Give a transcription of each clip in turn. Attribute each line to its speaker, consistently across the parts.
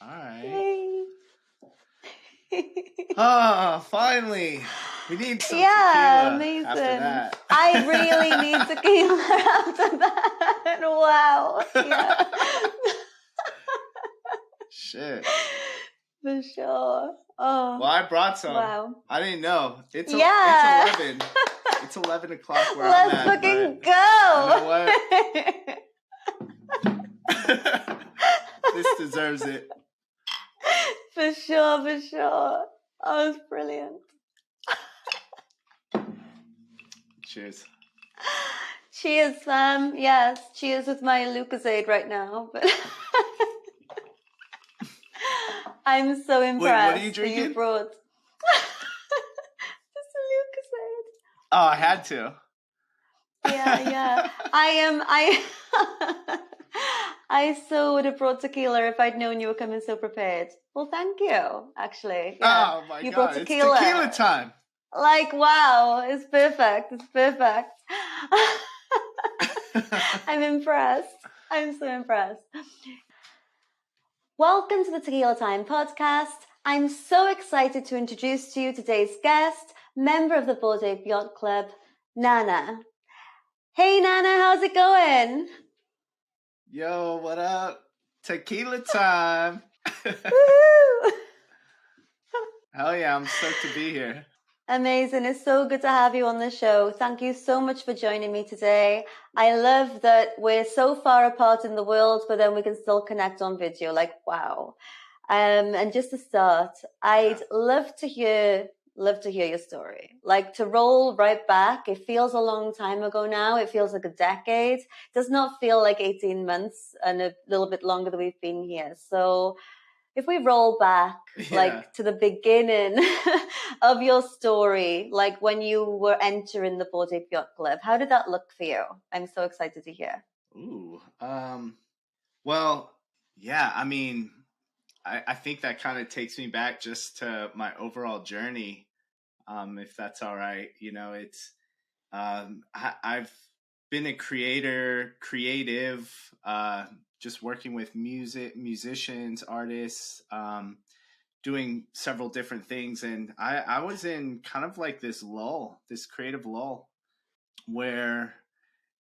Speaker 1: All right.
Speaker 2: Yay.
Speaker 1: Finally. We need some
Speaker 2: Yeah,
Speaker 1: tequila
Speaker 2: amazing.
Speaker 1: after that.
Speaker 2: I really need tequila after that. Wow. Yeah.
Speaker 1: Shit.
Speaker 2: For sure. Oh,
Speaker 1: Well, I brought some.
Speaker 2: wow.
Speaker 1: I didn't know. It's
Speaker 2: Yeah.
Speaker 1: 11. It's 11 o'clock where
Speaker 2: Let's
Speaker 1: I'm at.
Speaker 2: fucking
Speaker 1: You know what? This deserves it.
Speaker 2: For sure, for sure. Oh, it's brilliant.
Speaker 1: Cheers.
Speaker 2: Cheers, fam. Yes, cheers with my Lucozade right now. But I'm so impressed.
Speaker 1: Wait, what are you
Speaker 2: that
Speaker 1: drinking?
Speaker 2: You brought just a Lucozade.
Speaker 1: Oh, I had to.
Speaker 2: Yeah. I so would have brought tequila if I'd known you were coming so prepared. Well, thank you, actually. Yeah.
Speaker 1: Oh my
Speaker 2: You
Speaker 1: God,
Speaker 2: brought tequila.
Speaker 1: It's tequila time.
Speaker 2: Like, wow, it's perfect. It's perfect. I'm impressed. I'm so impressed. Welcome to the Tequila Time Podcast. I'm so excited to introduce to you today's guest, member of the Ape Yacht Club, Nana. Hey, Nana, how's it going?
Speaker 1: Yo, what up? Tequila time.
Speaker 2: Woo!
Speaker 1: Hell yeah, I'm stoked to be here.
Speaker 2: Amazing. It's so good to have you on the show. Thank you so much for joining me today. I love that we're so far apart in the world, but then we can still connect on video. Like, wow. And just to start, I'd love to hear your story. Like, to roll right back. It feels a long time ago now. It feels like a decade. It does not feel like 18 months and a little bit longer than we've been here. So if we roll back, like, to the beginning of your story, like when you were entering the Ape Yacht Club, how did that look for you? I'm so excited to hear.
Speaker 1: Ooh, well, yeah, I mean, I think that kind of takes me back just to my overall journey, if that's all right. You know, it's, I've been a creative, just working with musicians, artists, doing several different things. And I was in kind of like this creative lull where,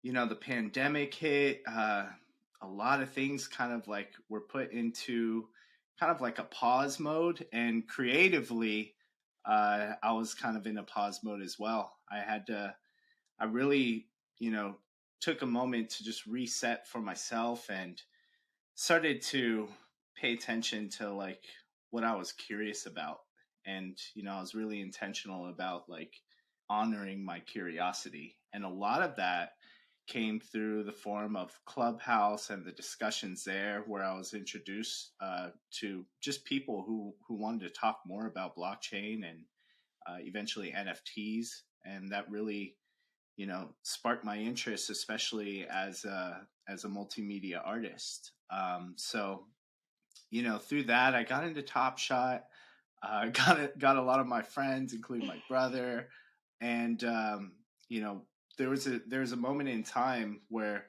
Speaker 1: you know, the pandemic hit, a lot of things kind of like were put into kind of like a pause mode, and creatively, I was kind of in a pause mode as well. I really, you know, took a moment to just reset for myself and started to pay attention to like what I was curious about. And, you know, I was really intentional about like honoring my curiosity. And a lot of that came through the form of Clubhouse and the discussions there, where I was introduced to just people who wanted to talk more about blockchain and eventually NFTs. And that really, you know, sparked my interest, especially as a multimedia artist. So, you know, through that, I got into Top Shot. Got a lot of my friends, including my brother, and you know, there was a moment in time where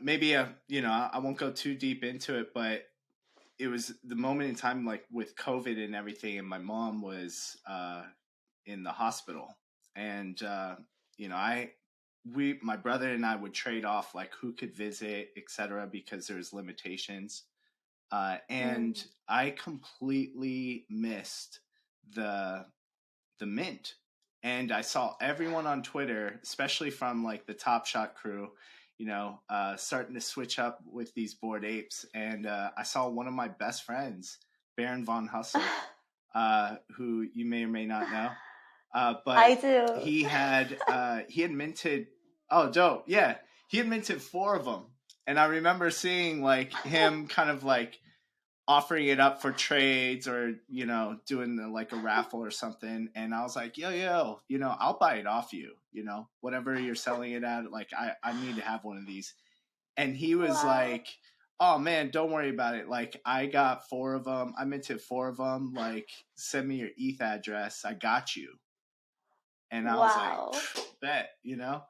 Speaker 1: maybe you know, I won't go too deep into it, but it was the moment in time like with COVID and everything, and my mom was in the hospital, and you know, my brother and I would trade off like who could visit, etc., because there's limitations. And I completely missed the mint. And I saw everyone on Twitter, especially from like the Top Shot crew, you know, starting to switch up with these Bored Apes. And I saw one of my best friends, Baron von Hustle, who you may or may not know. But
Speaker 2: I do.
Speaker 1: He had minted. Oh, dope! Yeah, he had minted 4 of them, and I remember seeing like him kind of like offering it up for trades, or, you know, doing like a raffle or something. And I was like, yo, you know, I'll buy it off you, you know, whatever you're selling it at. Like, I need to have one of these. And he was like, oh man, don't worry about it. Like, I got 4 of them. I minted 4 of them. Like, send me your ETH address. I got you. And I was like, bet, you know?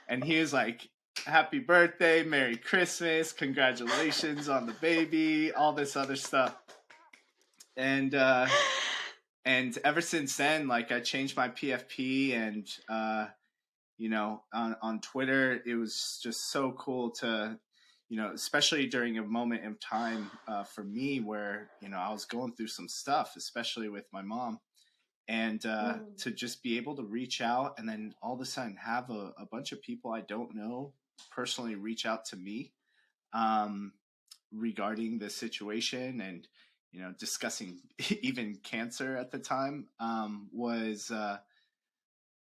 Speaker 1: And he was like, happy birthday, Merry Christmas, congratulations on the baby, all this other stuff. And ever since then, like I changed my PFP, and on Twitter, it was just so cool to, especially during a moment in time for me where, I was going through some stuff, especially with my mom. And to just be able to reach out and then all of a sudden have a bunch of people I don't know personally reach out to me regarding the situation, and, discussing even cancer at the time was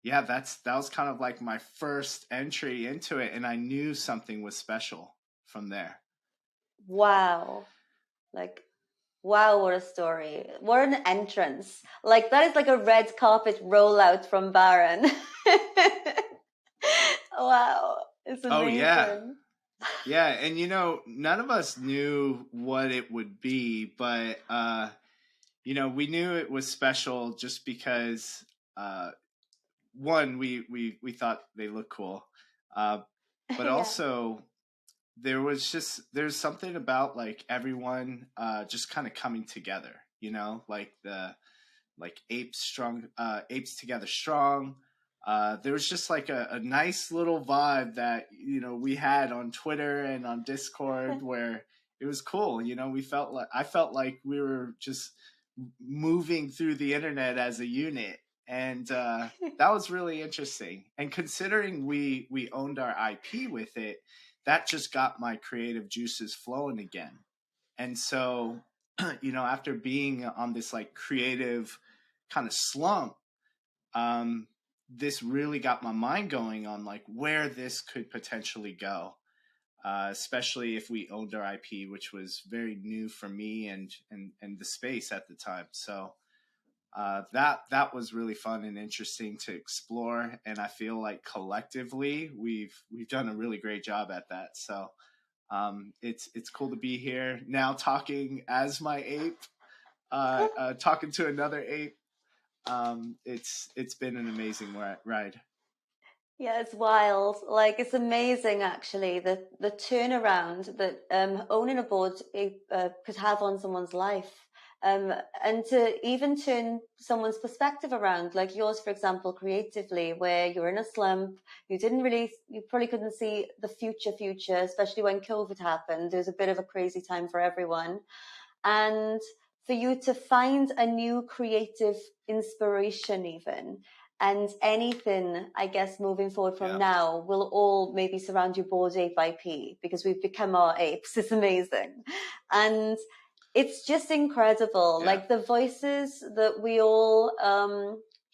Speaker 1: yeah, that was kind of like my first entry into it, and I knew something was special from there.
Speaker 2: Wow. Like, wow, what a story. What an entrance. Like, that is like a red carpet rollout from Baron. Wow. It's
Speaker 1: Oh yeah.
Speaker 2: amazing.
Speaker 1: Yeah, and none of us knew what it would be, but we knew it was special just because one, we thought they looked cool. But
Speaker 2: Yeah.
Speaker 1: also there's something about like everyone just kind of coming together, like apes together strong. There was just like a nice little vibe that we had on Twitter and on Discord where it was cool. I felt like we were just moving through the internet as a unit, and that was really interesting. And considering we owned our IP with it, that just got my creative juices flowing again. And so, after being on this like creative kind of slump, this really got my mind going on like where this could potentially go, especially if we owned our IP, which was very new for me and the space at the time. So that was really fun and interesting to explore, and I feel like collectively we've done a really great job at that. So it's cool to be here now talking as my ape, talking to another ape. It's been an amazing ride.
Speaker 2: Yeah, it's wild. Like, it's amazing actually the turnaround that owning a board could have on someone's life. And to even turn someone's perspective around, like yours, for example, creatively, where you're in a slump, you probably couldn't see the future, especially when COVID happened. There was a bit of a crazy time for everyone. And for you to find a new creative inspiration even, and anything, I guess, moving forward from now will all maybe surround your board ape IP, because we've become our apes. It's amazing. And it's just incredible.
Speaker 1: Yeah.
Speaker 2: Like the voices that we all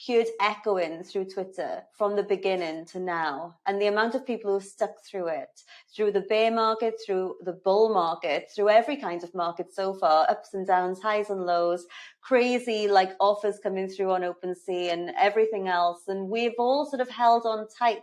Speaker 2: heard echoing through Twitter from the beginning to now, and the amount of people who stuck through it, through the bear market, through the bull market, through every kind of market so far, ups and downs, highs and lows, crazy like offers coming through on OpenSea and everything else. And we've all sort of held on tight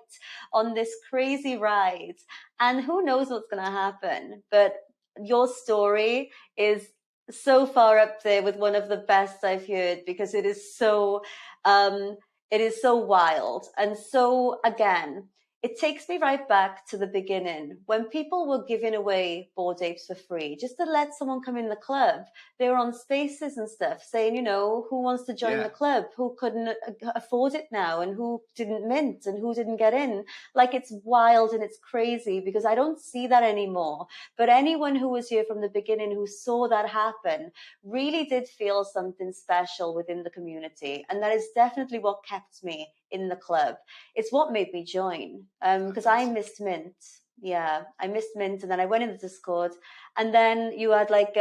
Speaker 2: on this crazy ride. And who knows what's going to happen? But your story is so far up there with one of the best I've heard, because it is so wild. And so again, it takes me right back to the beginning when people were giving away bored apes for free just to let someone come in the club. They were on Spaces and stuff saying, who wants to join the club, who couldn't afford it now, and who didn't mint and who didn't get in. Like, it's wild and it's crazy, because I don't see that anymore. But anyone who was here from the beginning who saw that happen really did feel something special within the community. And that is definitely what kept me in the club. It's what made me join, because I missed mint. Yeah, I missed mint, and then I went in the Discord, and then you had like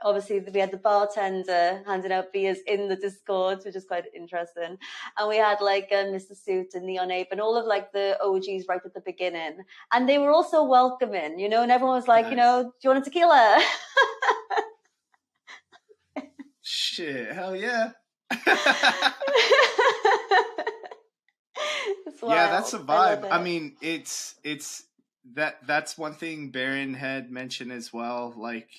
Speaker 2: obviously we had the bartender handing out beers in the Discord, which is quite interesting, and we had like Mr. Suit and Neon Ape and all of like the OGs right at the beginning, and they were also welcoming, and everyone was like,
Speaker 1: Nice.
Speaker 2: do you want a tequila?
Speaker 1: Shit, hell yeah. Yeah, that's a vibe. I mean, it's that's one thing Baron had mentioned as well. Like,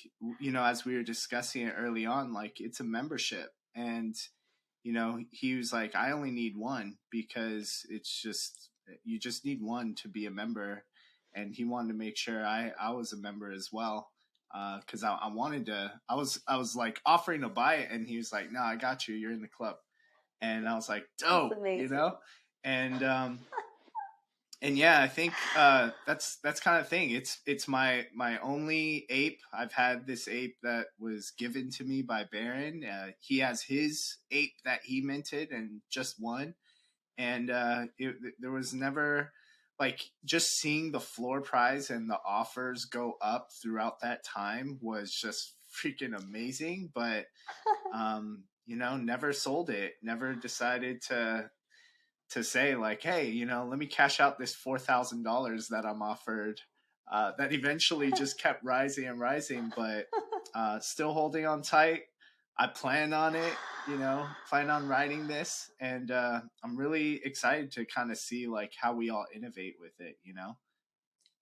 Speaker 1: as we were discussing it early on, like it's a membership, and he was like, I only need one, because it's just you just need one to be a member, and he wanted to make sure I was a member as well. Because I wanted to, I was like offering to buy it, and he was like, "No, I got you. You're in the club." And I was like,
Speaker 2: That's
Speaker 1: "Dope," you
Speaker 2: amazing.
Speaker 1: know. And yeah, I think that's kind of thing. It's my only ape. I've had this ape that was given to me by Baron. He has his ape that he minted and just won, and there was never like just seeing the floor prize and the offers go up throughout that time was just freaking amazing. But never sold it. Never decided to say like, hey, let me cash out this $4,000 that I'm offered. That eventually just kept rising and rising, but still holding on tight. I plan on it, plan on writing this, and I'm really excited to kind of see like how we all innovate with it.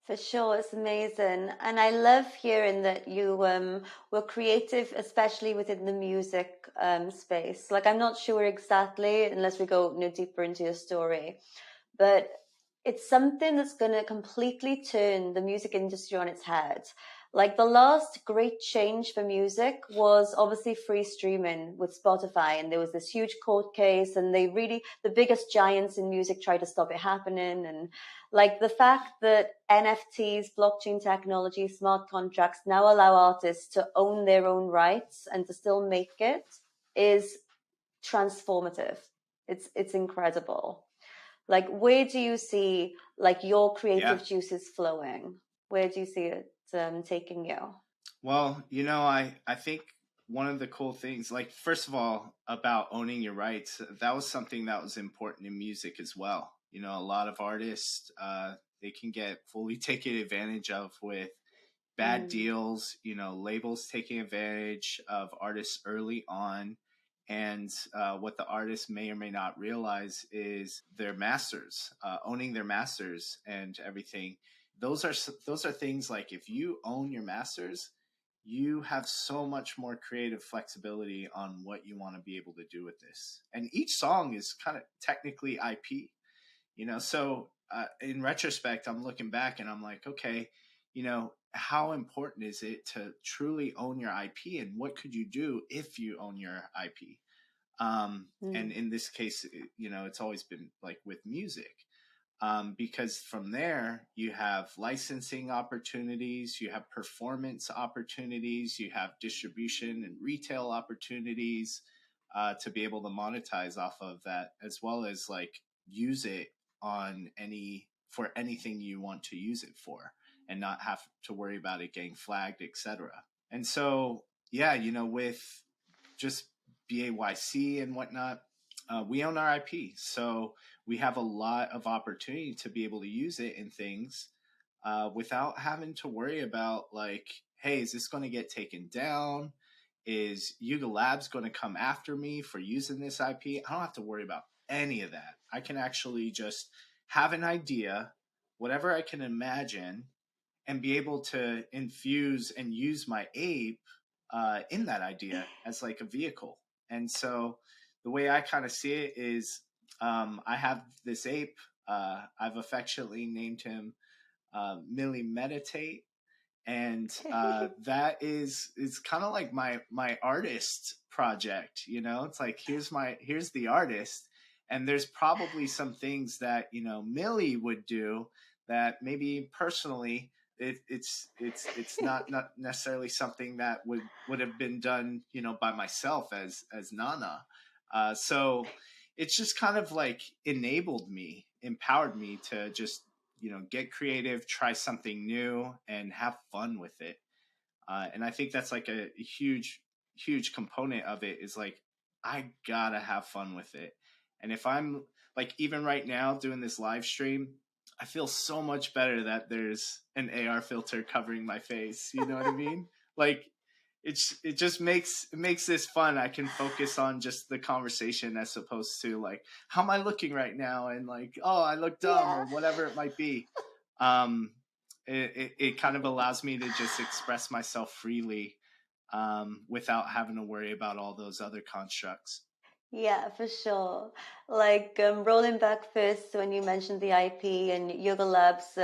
Speaker 2: For sure, it's amazing. And I love hearing that you were creative, especially within the music space. Like, I'm not sure exactly, unless we go deeper into your story, but it's something that's going to completely turn the music industry on its head. Like, the last great change for music was obviously free streaming with Spotify, and there was this huge court case, and the biggest giants in music tried to stop it happening. And like the fact that NFTs, blockchain technology, smart contracts now allow artists to own their own rights and to still make it is transformative. It's incredible. Like, where do you see like your
Speaker 1: Yeah.
Speaker 2: creative juices flowing? Where do you see it taking you?
Speaker 1: Well, I think one of the cool things, like, first of all, about owning your rights, that was something that was important in music as well. A lot of artists, they can get fully taken advantage of with bad deals, labels taking advantage of artists early on. And what the artist may or may not realize is their masters, owning their masters and everything. Those are things like, if you own your masters, you have so much more creative flexibility on what you want to be able to do with this. And each song is kind of technically IP, so in retrospect, I'm looking back and I'm like, okay, how important is it to truly own your IP, and what could you do if you own your IP? And in this case, it's always been like with music. Because from there you have licensing opportunities, you have performance opportunities, you have distribution and retail opportunities, to be able to monetize off of that, as well as like use it for anything you want to use it for, and not have to worry about it getting flagged, etc. And so, yeah, with just BAYC and whatnot, we own our IP, so we have a lot of opportunity to be able to use it in things, without having to worry about like, hey, is this going to get taken down? Is Yuga Labs going to come after me for using this IP? I don't have to worry about any of that. I can actually just have an idea, whatever I can imagine, and be able to infuse and use my ape in that idea as like a vehicle. And so the way I kind of see it is, I have this ape. I've affectionately named him Millie Meditate, and that is kind of like my artist project. It's like, here's the artist, and there's probably some things that Millie would do that maybe personally it's not necessarily something that would have been done by myself as Nana. So it's just kind of like empowered me to just get creative, try something new, and have fun with it. And I think that's like a huge component of it, is like, I gotta have fun with it. And if I'm like, even right now doing this live stream, I feel so much better that there's an AR filter covering my face. You know what I mean? Like, it just makes this fun. I can focus on just the conversation, as opposed to like, how am I looking right now, and like, oh, I look dumb, or whatever it might be. It kind of allows me to just express myself freely, without having to worry about all those other constructs.
Speaker 2: Yeah, for sure. Like, rolling back first when you mentioned the IP and Yoga Labs,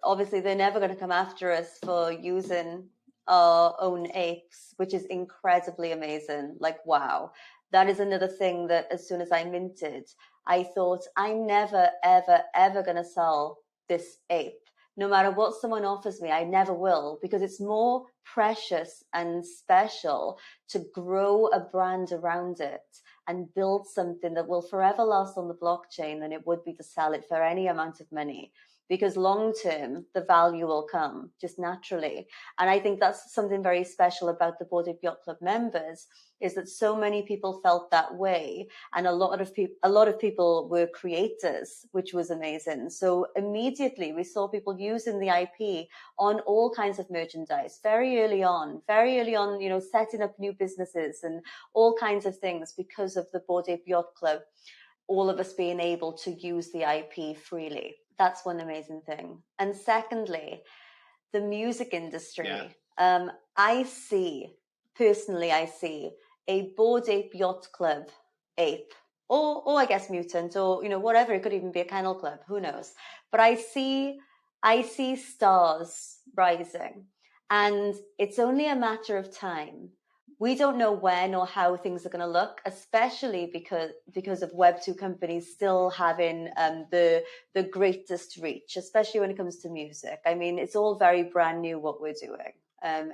Speaker 2: obviously they're never going to come after us for using our own apes, which is incredibly amazing. Like, wow. That is another thing that as soon as I minted, I thought I'm never, ever, ever going to sell this ape. No matter what someone offers me, I never will, because it's more precious and special to grow a brand around it and build something that will forever last on the blockchain than it would be to sell it for any amount of money, because long term the value will come just naturally. And I think that's something very special about the Bored Ape Yacht Club members, is that so many people felt that way, and a lot of people were creators, which was amazing. So immediately we saw people using the IP on all kinds of merchandise very early on, you know, setting up new businesses and all kinds of things because of the Bored Ape Yacht Club, all of us being able to use the IP freely. That's one amazing thing. And secondly, the music industry.
Speaker 1: Yeah.
Speaker 2: I personally see a Bored Ape Yacht Club ape, or I guess mutant, or, you know, whatever. It could even be a kennel club. Who knows? But I see stars rising, and it's only a matter of time. We don't know when or how things are going to look, especially because of Web2 companies still having the greatest reach, especially when it comes to music. I mean, it's all very brand new what we're doing.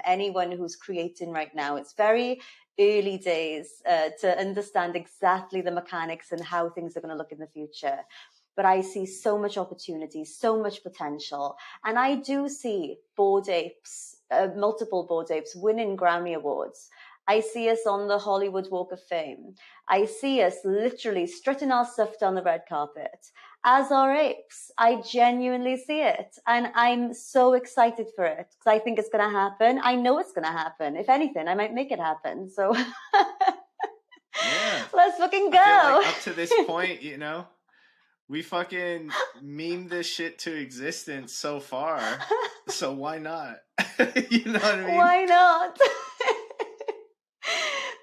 Speaker 2: Anyone who's creating right now, it's very early days to understand exactly the mechanics and how things are going to look in the future. But I see so much opportunity, so much potential. And I do see Bored Apes, multiple Bored Apes winning Grammy Awards. I see us on the Hollywood Walk of Fame. I see us literally strutting our stuff down the red carpet as our apes. I genuinely see it. And I'm so excited for it because I think it's going to happen. I know it's going to happen. If anything, I might make it happen. So
Speaker 1: Yeah.
Speaker 2: let's fucking go.
Speaker 1: I feel like up to this point, you know, we fucking memed this shit to existence so far. So why not? You know what I mean?
Speaker 2: Why not?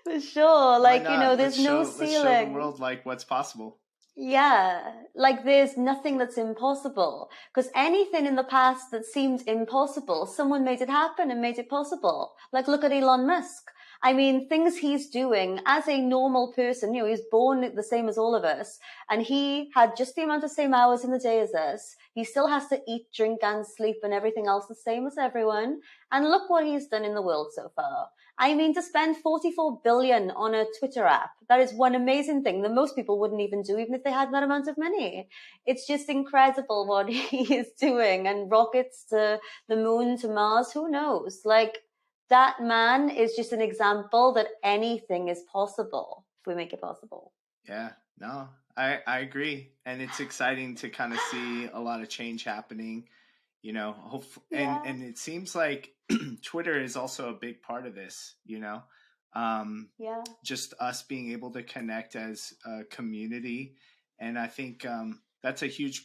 Speaker 2: For sure.
Speaker 1: Why
Speaker 2: Like, you
Speaker 1: not?
Speaker 2: know, there's no
Speaker 1: Let's show the
Speaker 2: ceiling.
Speaker 1: world like what's possible.
Speaker 2: Yeah, like there's nothing that's impossible, because anything in the past that seemed impossible, someone made it happen and made it possible. Like, look at Elon Musk. I mean, things he's doing as a normal person, you know, he's born the same as all of us, and he had just the amount of same hours in the day as us. He still has to eat, drink, and sleep and everything else the same as everyone. And look what he's done in the world so far. I mean, to spend 44 billion on a Twitter app, that is one amazing thing that most people wouldn't even do, even if they had that amount of money. It's just incredible what he is doing, and rockets to the moon, to Mars, who knows? Like, that man is just an example that anything is possible if we make it possible.
Speaker 1: Yeah, no, I agree. And it's exciting to kind of see a lot of change happening, you know, and it seems like Twitter is also a big part of this, you know. Just us being able to connect as a community. And I think that's a huge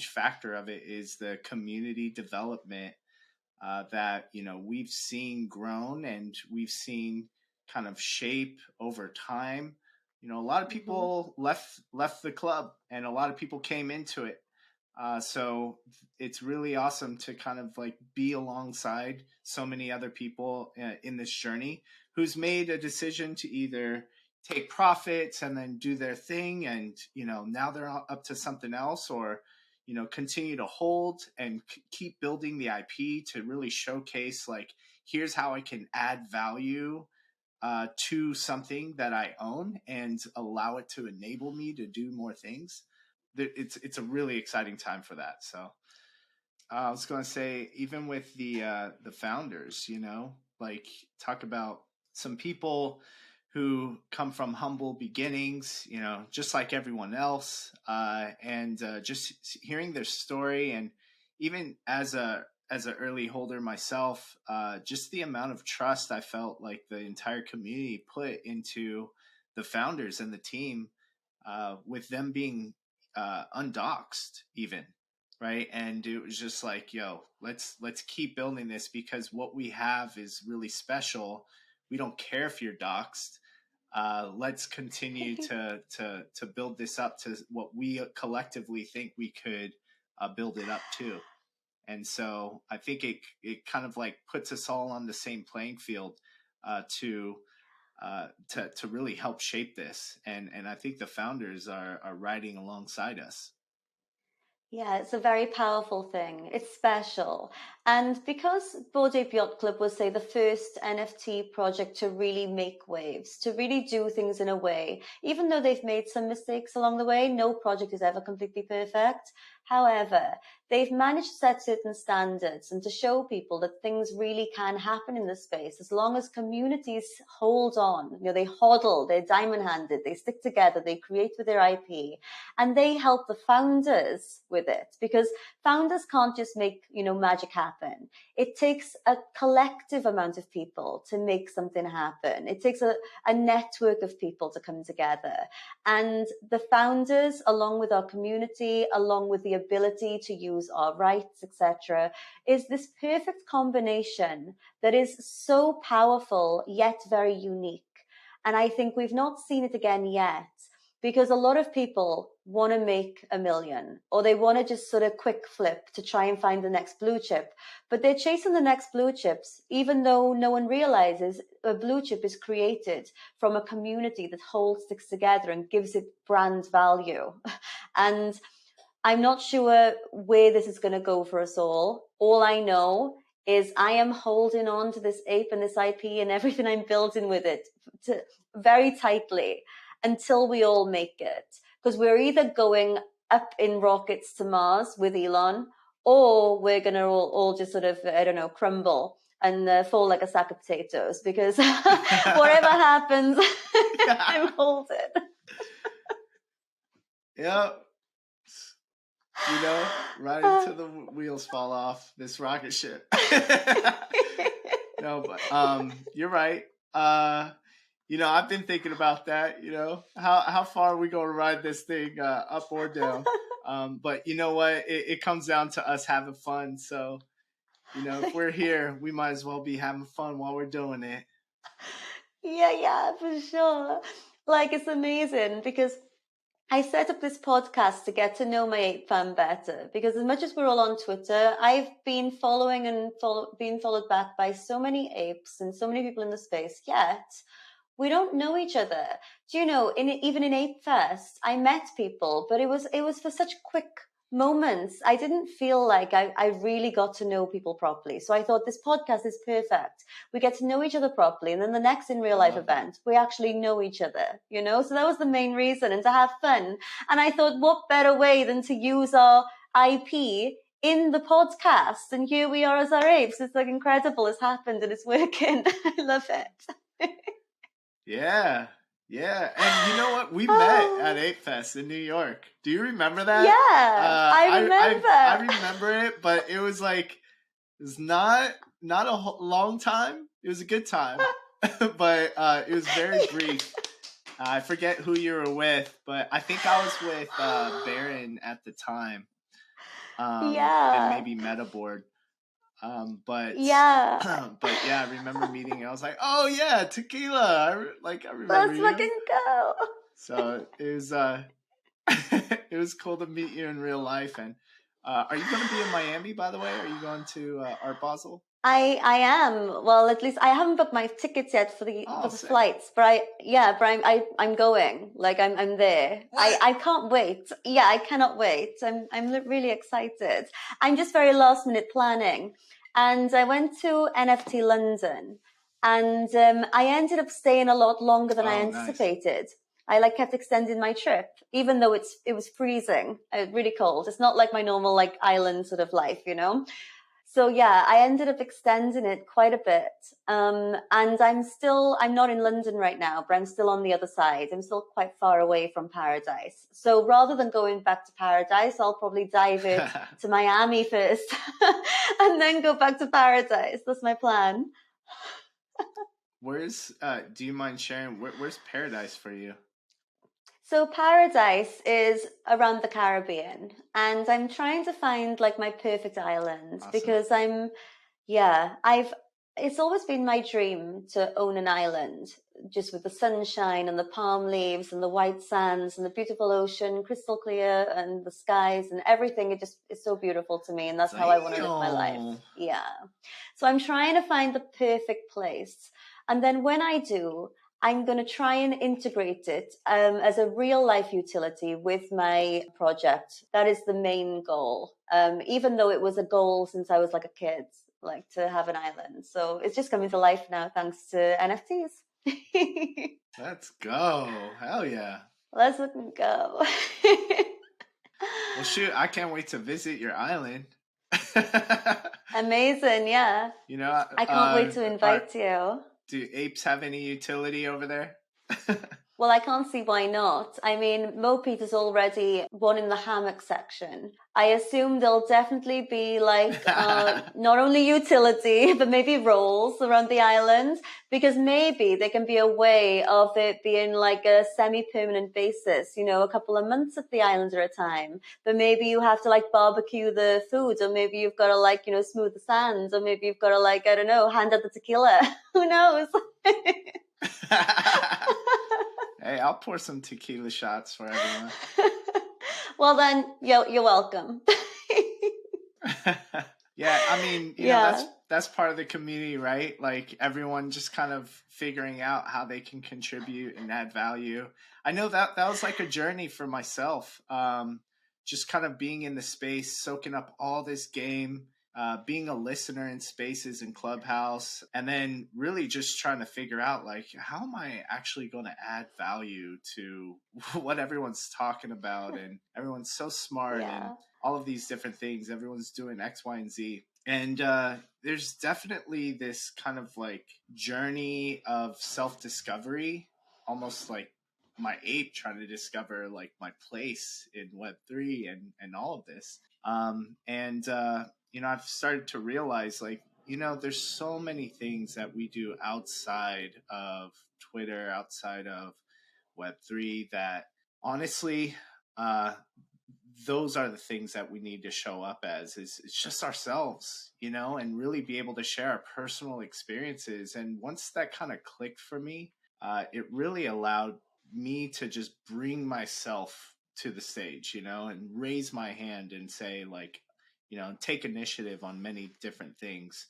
Speaker 1: factor of it, is the community development that, you know, we've seen grown and we've seen kind of shape over time. You know, a lot of people left the club and a lot of people came into it. So it's really awesome to kind of like be alongside so many other people in this journey who's made a decision to either take profits and then do their thing, and, you know, now they're up to something else, or, you know, continue to hold and keep building the IP to really showcase, like, here's how I can add value to something that I own and allow it to enable me to do more things. It's a really exciting time for that. So I was going to say, even with the founders, you know, like, talk about some people who come from humble beginnings, you know, just like everyone else, and just hearing their story, and even as an early holder myself, just the amount of trust I felt like the entire community put into the founders and the team, with them being undoxed even, right? And it was just like, yo, let's keep building this, because what we have is really special. We don't care if you're doxed. Let's continue to build this up to what we collectively think we could build it up to. And so I think it kind of like puts us all on the same playing field to really help shape this. And I think the founders are riding alongside us.
Speaker 2: Yeah, it's a very powerful thing. It's special. And because Bored Ape Yacht Club was, say, the first NFT project to really make waves, to really do things in a way, even though they've made some mistakes along the way, no project is ever completely perfect. However, they've managed to set certain standards and to show people that things really can happen in this space as long as communities hold on. They hodl, they're diamond handed, they stick together, they create with their IP, and they help the founders with it, because founders can't just make, magic happen. It takes a collective amount of people to make something happen. It takes a network of people to come together. And the founders, along with our community, along with the ability to use our rights, etc., is this perfect combination that is so powerful yet very unique. And I think we've not seen it again yet, because a lot of people want to make $1 million, or they want to just sort of quick flip to try and find the next blue chip. But they're chasing the next blue chips, even though no one realizes a blue chip is created from a community that holds things together and gives it brand value. And I'm not sure where this is going to go for us all. All I know is I am holding on to this ape and this IP and everything I'm building with it very tightly until we all make it. Because we're either going up in rockets to Mars with Elon, or we're going to all just sort of, I don't know, crumble and fall like a sack of potatoes, because whatever happens, I'm holding.
Speaker 1: Yeah. Right until the wheels fall off this rocket ship. No, but you're right. I've been thinking about that. How far are we going to ride this thing, up or down? But you know what? It comes down to us having fun. So, if we're here, we might as well be having fun while we're doing it.
Speaker 2: Yeah, for sure. Like, it's amazing because I set up this podcast to get to know my ape fan better, because as much as we're all on Twitter, I've been following and being followed back by so many apes and so many people in the space, yet we don't know each other. Do you know, even in Ape Fest, I met people, but it was for such quick moments. I didn't feel like I really got to know people properly. So I thought this podcast is perfect. We get to know each other properly. And then the next in real life event, we actually know each other, So that was the main reason, and to have fun. And I thought, what better way than to use our IP in the podcast? And here we are as our apes. It's like incredible. It's happened and it's working. I love it.
Speaker 1: Yeah. And you know what? We met at Ape Fest in New York. Do you remember that?
Speaker 2: Yeah, I remember.
Speaker 1: I remember it, but it was not a long time. It was a good time, but it was very brief. I forget who you were with, but I think I was with Baron at the time. And maybe Metaboard. But yeah, I remember meeting. I was like, oh yeah, Tequila. I remember.
Speaker 2: Let's fucking go.
Speaker 1: So it was it was cool to meet you in real life. And are you going to be in Miami, by the way? Are you going to Art Basel?
Speaker 2: I am. Well, at least I haven't booked my tickets yet for the flights, but I'm going. Like I'm there. I can't wait. Yeah, I cannot wait. I'm really excited. I'm just very last minute planning, and I went to NFT London, and I ended up staying a lot longer than I anticipated. Nice. I kept extending my trip, even though it was freezing, really cold. It's not like my normal island sort of life, So yeah, I ended up extending it quite a bit. And I'm not in London right now, but I'm still on the other side. I'm still quite far away from Paradise. So rather than going back to Paradise, I'll probably dive it to Miami first and then go back to Paradise. That's my plan.
Speaker 1: Do you mind sharing, where's Paradise for you?
Speaker 2: So Paradise is around the Caribbean, and I'm trying to find my perfect island. Awesome. Because It's always been my dream to own an island, just with the sunshine and the palm leaves and the white sands and the beautiful ocean, crystal clear, and the skies and everything. It just is so beautiful to me, and that's how I want to live my life.
Speaker 1: Damn.
Speaker 2: Yeah. So I'm trying to find the perfect place. And then when I do, I'm going to try and integrate it as a real life utility with my project. That is the main goal, even though it was a goal since I was like a kid, like to have an island. So it's just coming to life now thanks to NFTs.
Speaker 1: Let's go. Hell yeah.
Speaker 2: Let's fucking go.
Speaker 1: Well, shoot, I can't wait to visit your island.
Speaker 2: Amazing, yeah.
Speaker 1: You know,
Speaker 2: I can't wait to invite you.
Speaker 1: Do apes have any utility over there?
Speaker 2: Well, I can't see why not. I mean, Mo Peter's already one in the hammock section. I assume there'll definitely be like not only utility, but maybe roles around the island, because maybe there can be a way of it being like a semi-permanent basis, you know, a couple of months at the island at a time. But maybe you have to like barbecue the food, or maybe you've got to like, you know, smooth the sands, or maybe you've got to like, I don't know, hand out the tequila. Who knows?
Speaker 1: Hey, I'll pour some tequila shots for everyone.
Speaker 2: Well, then, you're welcome.
Speaker 1: Yeah, I mean, you know, that's part of the community, right? Like everyone just kind of figuring out how they can contribute and add value. I know that was like a journey for myself. Just kind of being in the space, soaking up all this game, being a listener in spaces and Clubhouse, and then really just trying to figure out like, how am I actually going to add value to what everyone's talking about? And everyone's so smart and all of these different things. Everyone's doing X, Y, and Z. And there's definitely this kind of like journey of self-discovery, almost like my ape trying to discover like my place in Web3 and all of this. You know, I've started to realize like, you know, there's so many things that we do outside of Twitter, outside of Web3 that honestly, those are the things that we need to show up as is it's just ourselves, you know, and really be able to share our personal experiences. And once that kind of clicked for me, it really allowed me to just bring myself to the stage, you know, and raise my hand and say like, you know, take initiative on many different things,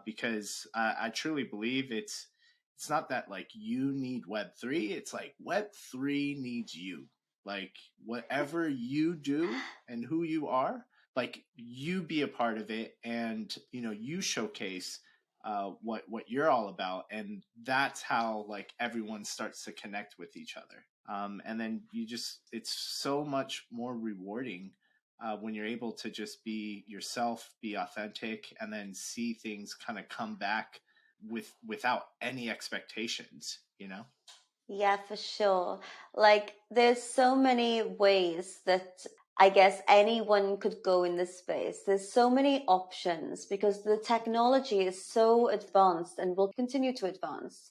Speaker 1: because I truly believe it's not that like you need Web3. It's like Web3 needs you. Like whatever you do and who you are, like you be a part of it, and you know you showcase what you're all about, and that's how like everyone starts to connect with each other. And then it's so much more rewarding when you're able to just be yourself, be authentic, and then see things kind of come back without any expectations, you know?
Speaker 2: Yeah, for sure. Like, there's so many ways that I guess anyone could go in this space. There's so many options because the technology is so advanced and will continue to advance.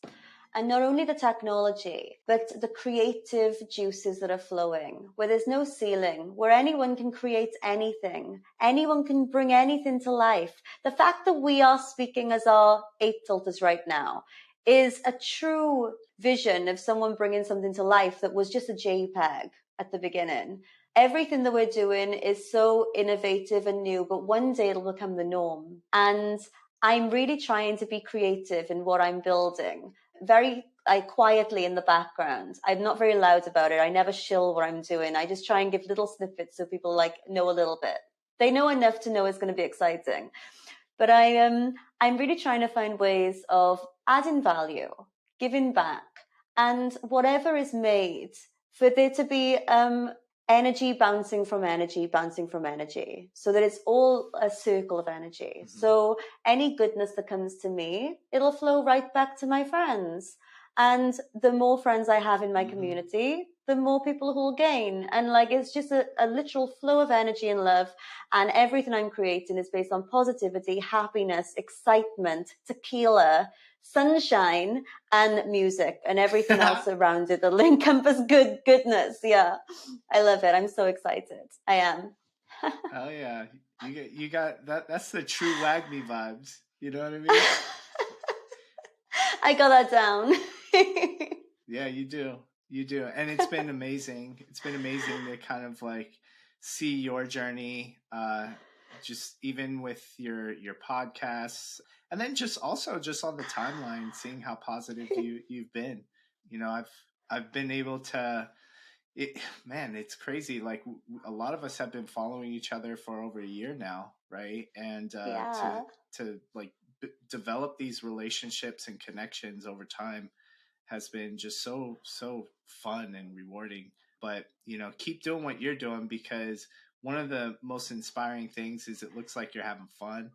Speaker 2: And not only the technology, but the creative juices that are flowing, where there's no ceiling, where anyone can create anything. Anyone can bring anything to life. The fact that we are speaking as our ape filters right now is a true vision of someone bringing something to life that was just a JPEG at the beginning. Everything that we're doing is so innovative and new, but one day it'll become the norm. And I'm really trying to be creative in what I'm building, very quietly in the background. I'm not very loud about it. I never shill what I'm doing. I just try and give little snippets so people like know a little bit. They know enough to know it's going to be exciting. But I'm really trying to find ways of adding value, giving back, and whatever is made for there to be energy bouncing from energy, bouncing from energy, so that it's all a circle of energy. Mm-hmm. So any goodness that comes to me, it'll flow right back to my friends. And the more friends I have in my community, the more people who will gain. And like, it's just a literal flow of energy and love. And everything I'm creating is based on positivity, happiness, excitement, tequila, sunshine, and music, and everything else around it that'll encompass goodness. Yeah, I love it. I'm so excited. I am.
Speaker 1: Oh yeah, you got that. That's the true WAGMI vibes. You know what I mean?
Speaker 2: I got that down.
Speaker 1: Yeah, you do. You do. And it's been amazing. It's been amazing to kind of like see your journey, just even with your podcasts, and then just also just on the timeline, seeing how positive you've been. You know, I've been able to man, it's crazy. Like a lot of us have been following each other for over a year now, right? And
Speaker 2: Yeah.
Speaker 1: to like develop these relationships and connections over time has been just so fun and rewarding. But keep doing what you're doing, because one of the most inspiring things is it looks like you're having fun,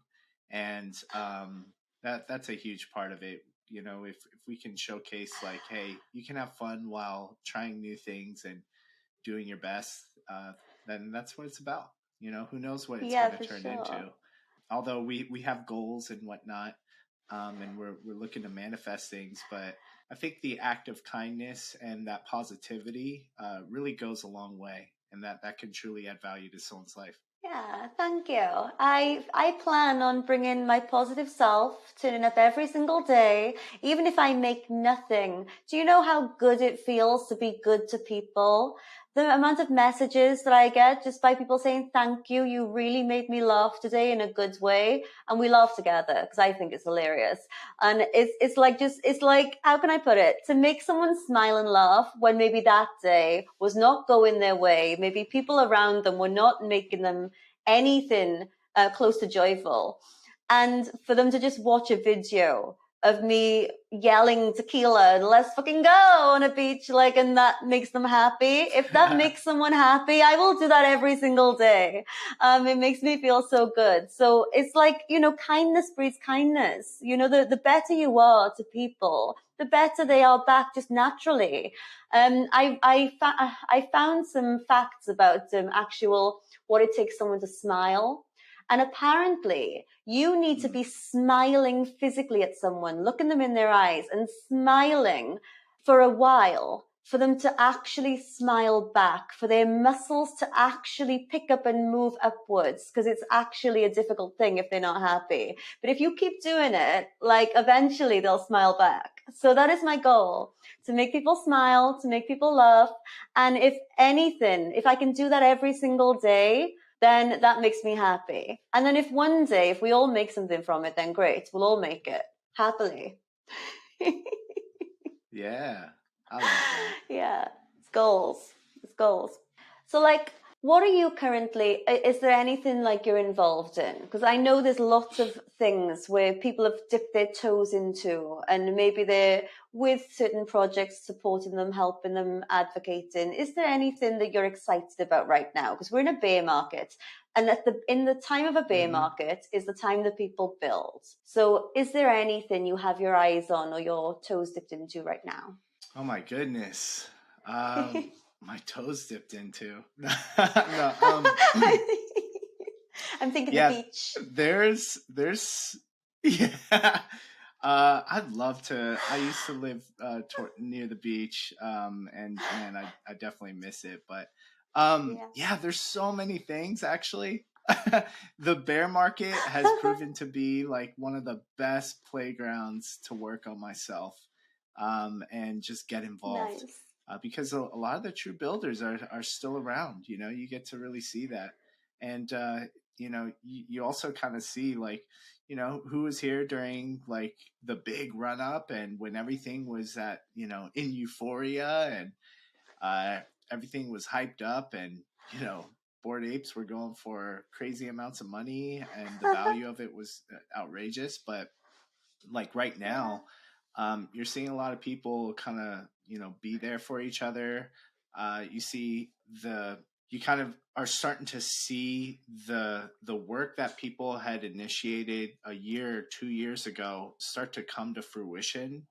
Speaker 1: and that's a huge part of it. If we can showcase like, hey, you can have fun while trying new things and doing your best, then that's what it's about. Who knows what it's
Speaker 2: Yeah,
Speaker 1: going to
Speaker 2: for
Speaker 1: turn
Speaker 2: sure.
Speaker 1: into. Although we have goals and whatnot, and we're looking to manifest things, but I think the act of kindness and that positivity really goes a long way, and that can truly add value to someone's life.
Speaker 2: Yeah, thank you. I plan on bringing my positive self, turning up every single day, even if I make nothing. Do you know how good it feels to be good to people? The amount of messages that I get just by people saying, thank you, you really made me laugh today in a good way. And we laugh together because I think it's hilarious. And it's like, how can I put it? To make someone smile and laugh when maybe that day was not going their way. Maybe people around them were not making them anything close to joyful. And for them to just watch a video of me yelling tequila and let's fucking go on a beach, like, and that makes them happy. If that makes someone happy, I will do that every single day. It makes me feel so good. So it's like, kindness breeds kindness. The better you are to people, the better they are back just naturally. I found some facts about actual what it takes someone to smile. And apparently, you need to be smiling physically at someone, looking them in their eyes and smiling for a while for them to actually smile back, for their muscles to actually pick up and move upwards, because it's actually a difficult thing if they're not happy. But if you keep doing it, like eventually they'll smile back. So that is my goal, to make people smile, to make people laugh. And if anything, if I can do that every single day, then that makes me happy. And then if one day, if we all make something from it, then great, we'll all make it happily.
Speaker 1: Yeah, I love that.
Speaker 2: Yeah, it's goals. It's goals. So, like, what are you currently, is there anything like you're involved in? Because I know there's lots of things where people have dipped their toes into, and maybe they're with certain projects, supporting them, helping them, advocating. Is there anything that you're excited about right now? Because we're in a bear market, and in the time of a bear market is the time that people build. So is there anything you have your eyes on or your toes dipped into right now?
Speaker 1: Oh my goodness. My toes dipped into. No,
Speaker 2: I'm thinking the
Speaker 1: yeah,
Speaker 2: beach.
Speaker 1: there's yeah. I'd love to. I used to live near the beach, and man, I definitely miss it. But
Speaker 2: Yeah.
Speaker 1: yeah, there's so many things actually. The bear market has proven to be like one of the best playgrounds to work on myself, and just get involved.
Speaker 2: Nice.
Speaker 1: Because a lot of the true builders are still around. You get to really see that, and you also kind of see like who was here during like the big run up and when everything was at in euphoria, and uh, everything was hyped up, and Bored Apes were going for crazy amounts of money, and the value of it was outrageous. But like right
Speaker 2: Yeah.
Speaker 1: now, you're seeing a lot of people kind of be there for each other. You see the you kind of are starting to see the work that people had initiated a year or 2 years ago start to come to fruition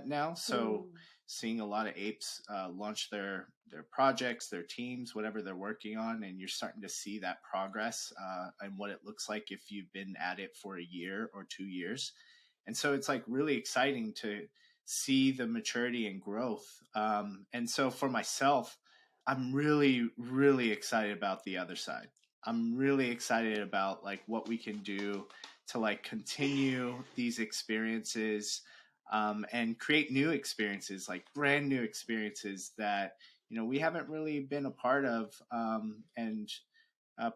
Speaker 1: now. So
Speaker 2: Mm.
Speaker 1: seeing a lot of apes launch their projects, their teams, whatever they're working on, and you're starting to see that progress and what it looks like if you've been at it for a year or 2 years. And so it's like really exciting to see the maturity and growth. And so for myself, I'm really, really excited about the other side. I'm really excited about like what we can do to like continue these experiences, and create new experiences, like brand new experiences that, we haven't really been a part of, and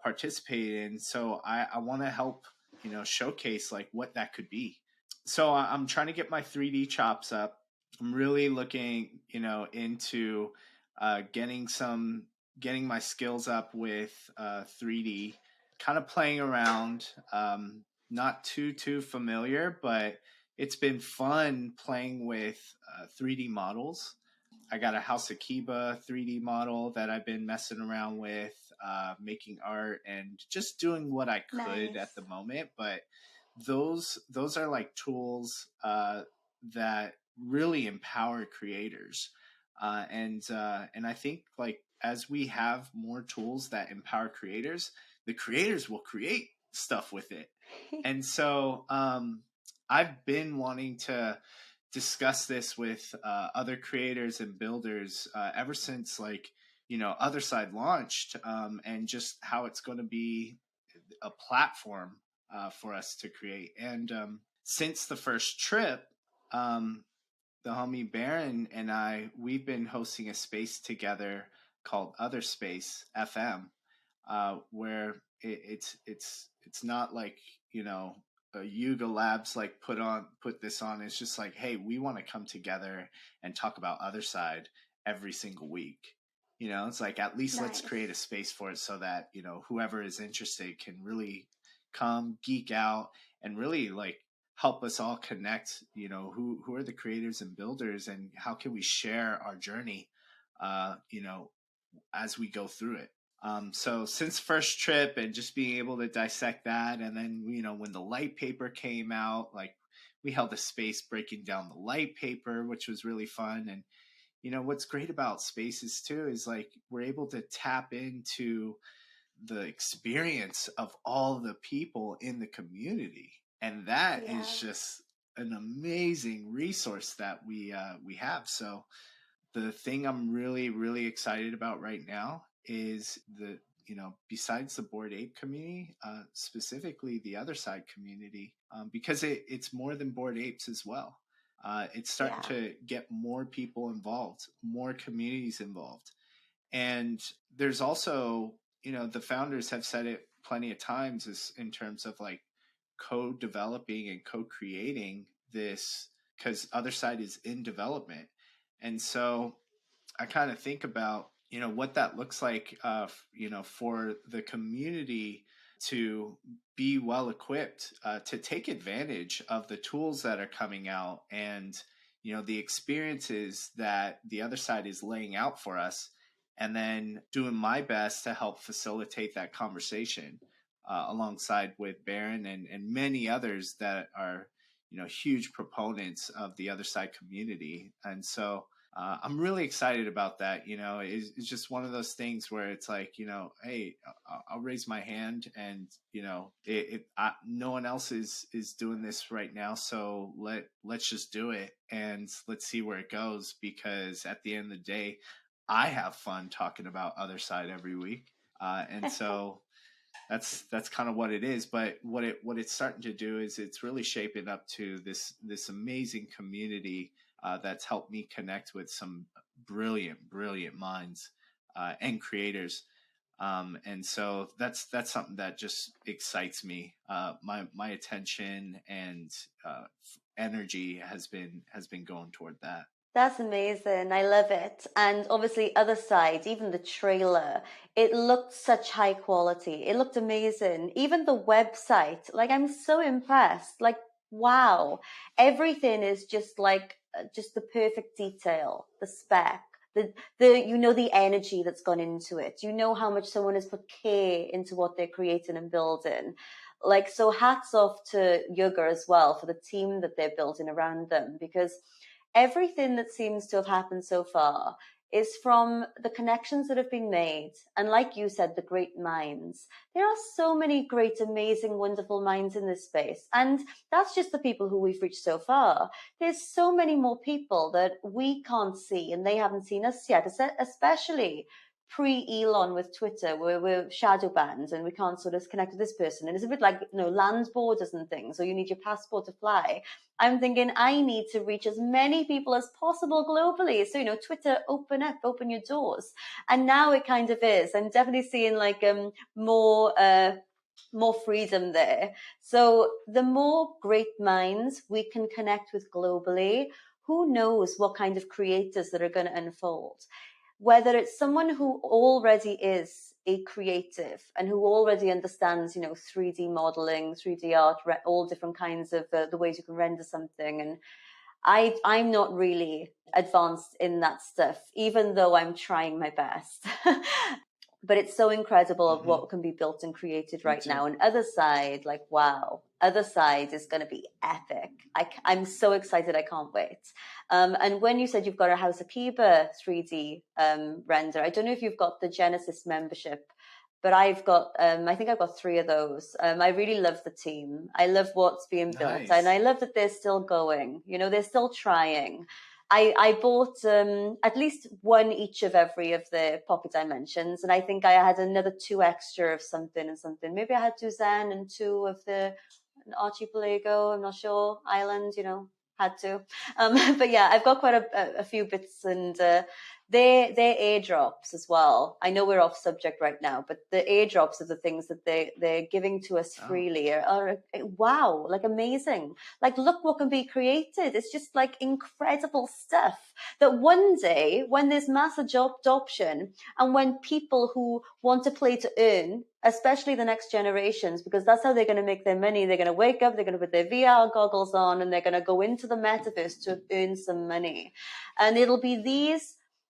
Speaker 1: participate in. So I want to help, showcase like what that could be. So I'm trying to get my 3D chops up. I'm really looking, into getting my skills up with 3D, kind of playing around. Not too familiar, but it's been fun playing with 3D models. I got a House of Kiba 3D model that I've been messing around with, making art and just doing what I could
Speaker 2: Nice.
Speaker 1: at the moment. But those are like tools that really empower creators, and I think like as we have more tools that empower creators, the creators will create stuff with it. And so I've been wanting to discuss this with other creators and builders ever since like Other Side launched, and just how it's going to be a platform for us to create. And since the first trip, the homie Baron and we've been hosting a space together called Other Space FM, where it's not like Yuga Labs like put this on. It's just like, hey, we want to come together and talk about Other Side every single week. It's like, at least let's
Speaker 2: Nice.
Speaker 1: create a space for it so that whoever is interested can really come geek out and really like help us all connect. Who are the creators and builders, and how can we share our journey as we go through it. So since first trip and just being able to dissect that, and then when the light paper came out, like we held a space breaking down the light paper, which was really fun. And what's great about spaces too is like we're able to tap into the experience of all the people in the community, and that is just an amazing resource that we have. So the thing I'm really excited about right now is besides the Bored Ape community, specifically the Other Side community, because it's more than Bored Apes as well. It's starting to get more people involved, more communities involved. And there's also, the founders have said it plenty of times, is in terms of like co-developing and co-creating this, because Other Side is in development. And so I kind of think about, what that looks like, for the community to be well equipped to take advantage of the tools that are coming out, and, the experiences that the Other Side is laying out for us, and then doing my best to help facilitate that conversation alongside with Baron and many others that are, huge proponents of the Other Side community. And so I'm really excited about that. It's just one of those things where it's like, hey, I'll raise my hand, and no one else is doing this right now, so let's just do it, and let's see where it goes. Because at the end of the day, I have fun talking about Other Side every week, and so that's kind of what it is. But what it's starting to do is it's really shaping up to this amazing community that's helped me connect with some brilliant minds and creators. And so that's something that just excites me. My attention and energy has been going toward that.
Speaker 2: That's amazing. I love it. And obviously, Other Side, even the trailer, it looked such high quality. It looked amazing. Even the website, like, I'm so impressed. Like, wow. Everything is just like, just the perfect detail, the spec, the energy that's gone into it. How much someone has put care into what they're creating and building. Like, so hats off to Yuga as well for the team that they're building around them, because everything that seems to have happened so far is from the connections that have been made. And like you said, the great minds. There are so many great, amazing, wonderful minds in this space. And that's just the people who we've reached so far. There's so many more people that we can't see and they haven't seen us yet, especially pre-Elon with Twitter, where we're shadow banned and we can't sort of connect with this person. And it's a bit like, land borders and things, or you need your passport to fly. I'm thinking I need to reach as many people as possible globally. So, Twitter, open your doors. And now it kind of is. I'm definitely seeing like more freedom there. So the more great minds we can connect with globally, who knows what kind of creators that are going to unfold. Whether it's someone who already is a creative and who already understands, 3D modeling, 3D art, all different kinds of the ways you can render something. And I'm not really advanced in that stuff, even though I'm trying my best. But it's so incredible of what can be built and created right now. And other side, like, wow, other side is going to be epic. I'm so excited. I can't wait. And when you said you've got a House of Kiba 3D render, I don't know if you've got the Genesis membership, but I've got, I think I've got 3 of those. I really love the team. I love what's being built. And I love that they're still going, they're still trying. I bought at least one each of every of the Pocket Dimensions, and I think I had another 2 extra of something and something. Maybe I had 2 Zen and 2 of the Archipelago. I'm not sure. Island, had to. But yeah, I've got quite a few bits, and they're airdrops as well. I know we're off subject right now, but the airdrops are the things that they're giving to us freely are wow, like amazing. Like, look what can be created. It's just like incredible stuff that one day, when there's mass adoption and when people who want to play to earn, especially the next generations, because that's how they're going to make their money. They're going to wake up, they're going to put their VR goggles on, and they're going to go into the metaverse to earn some money. And it'll be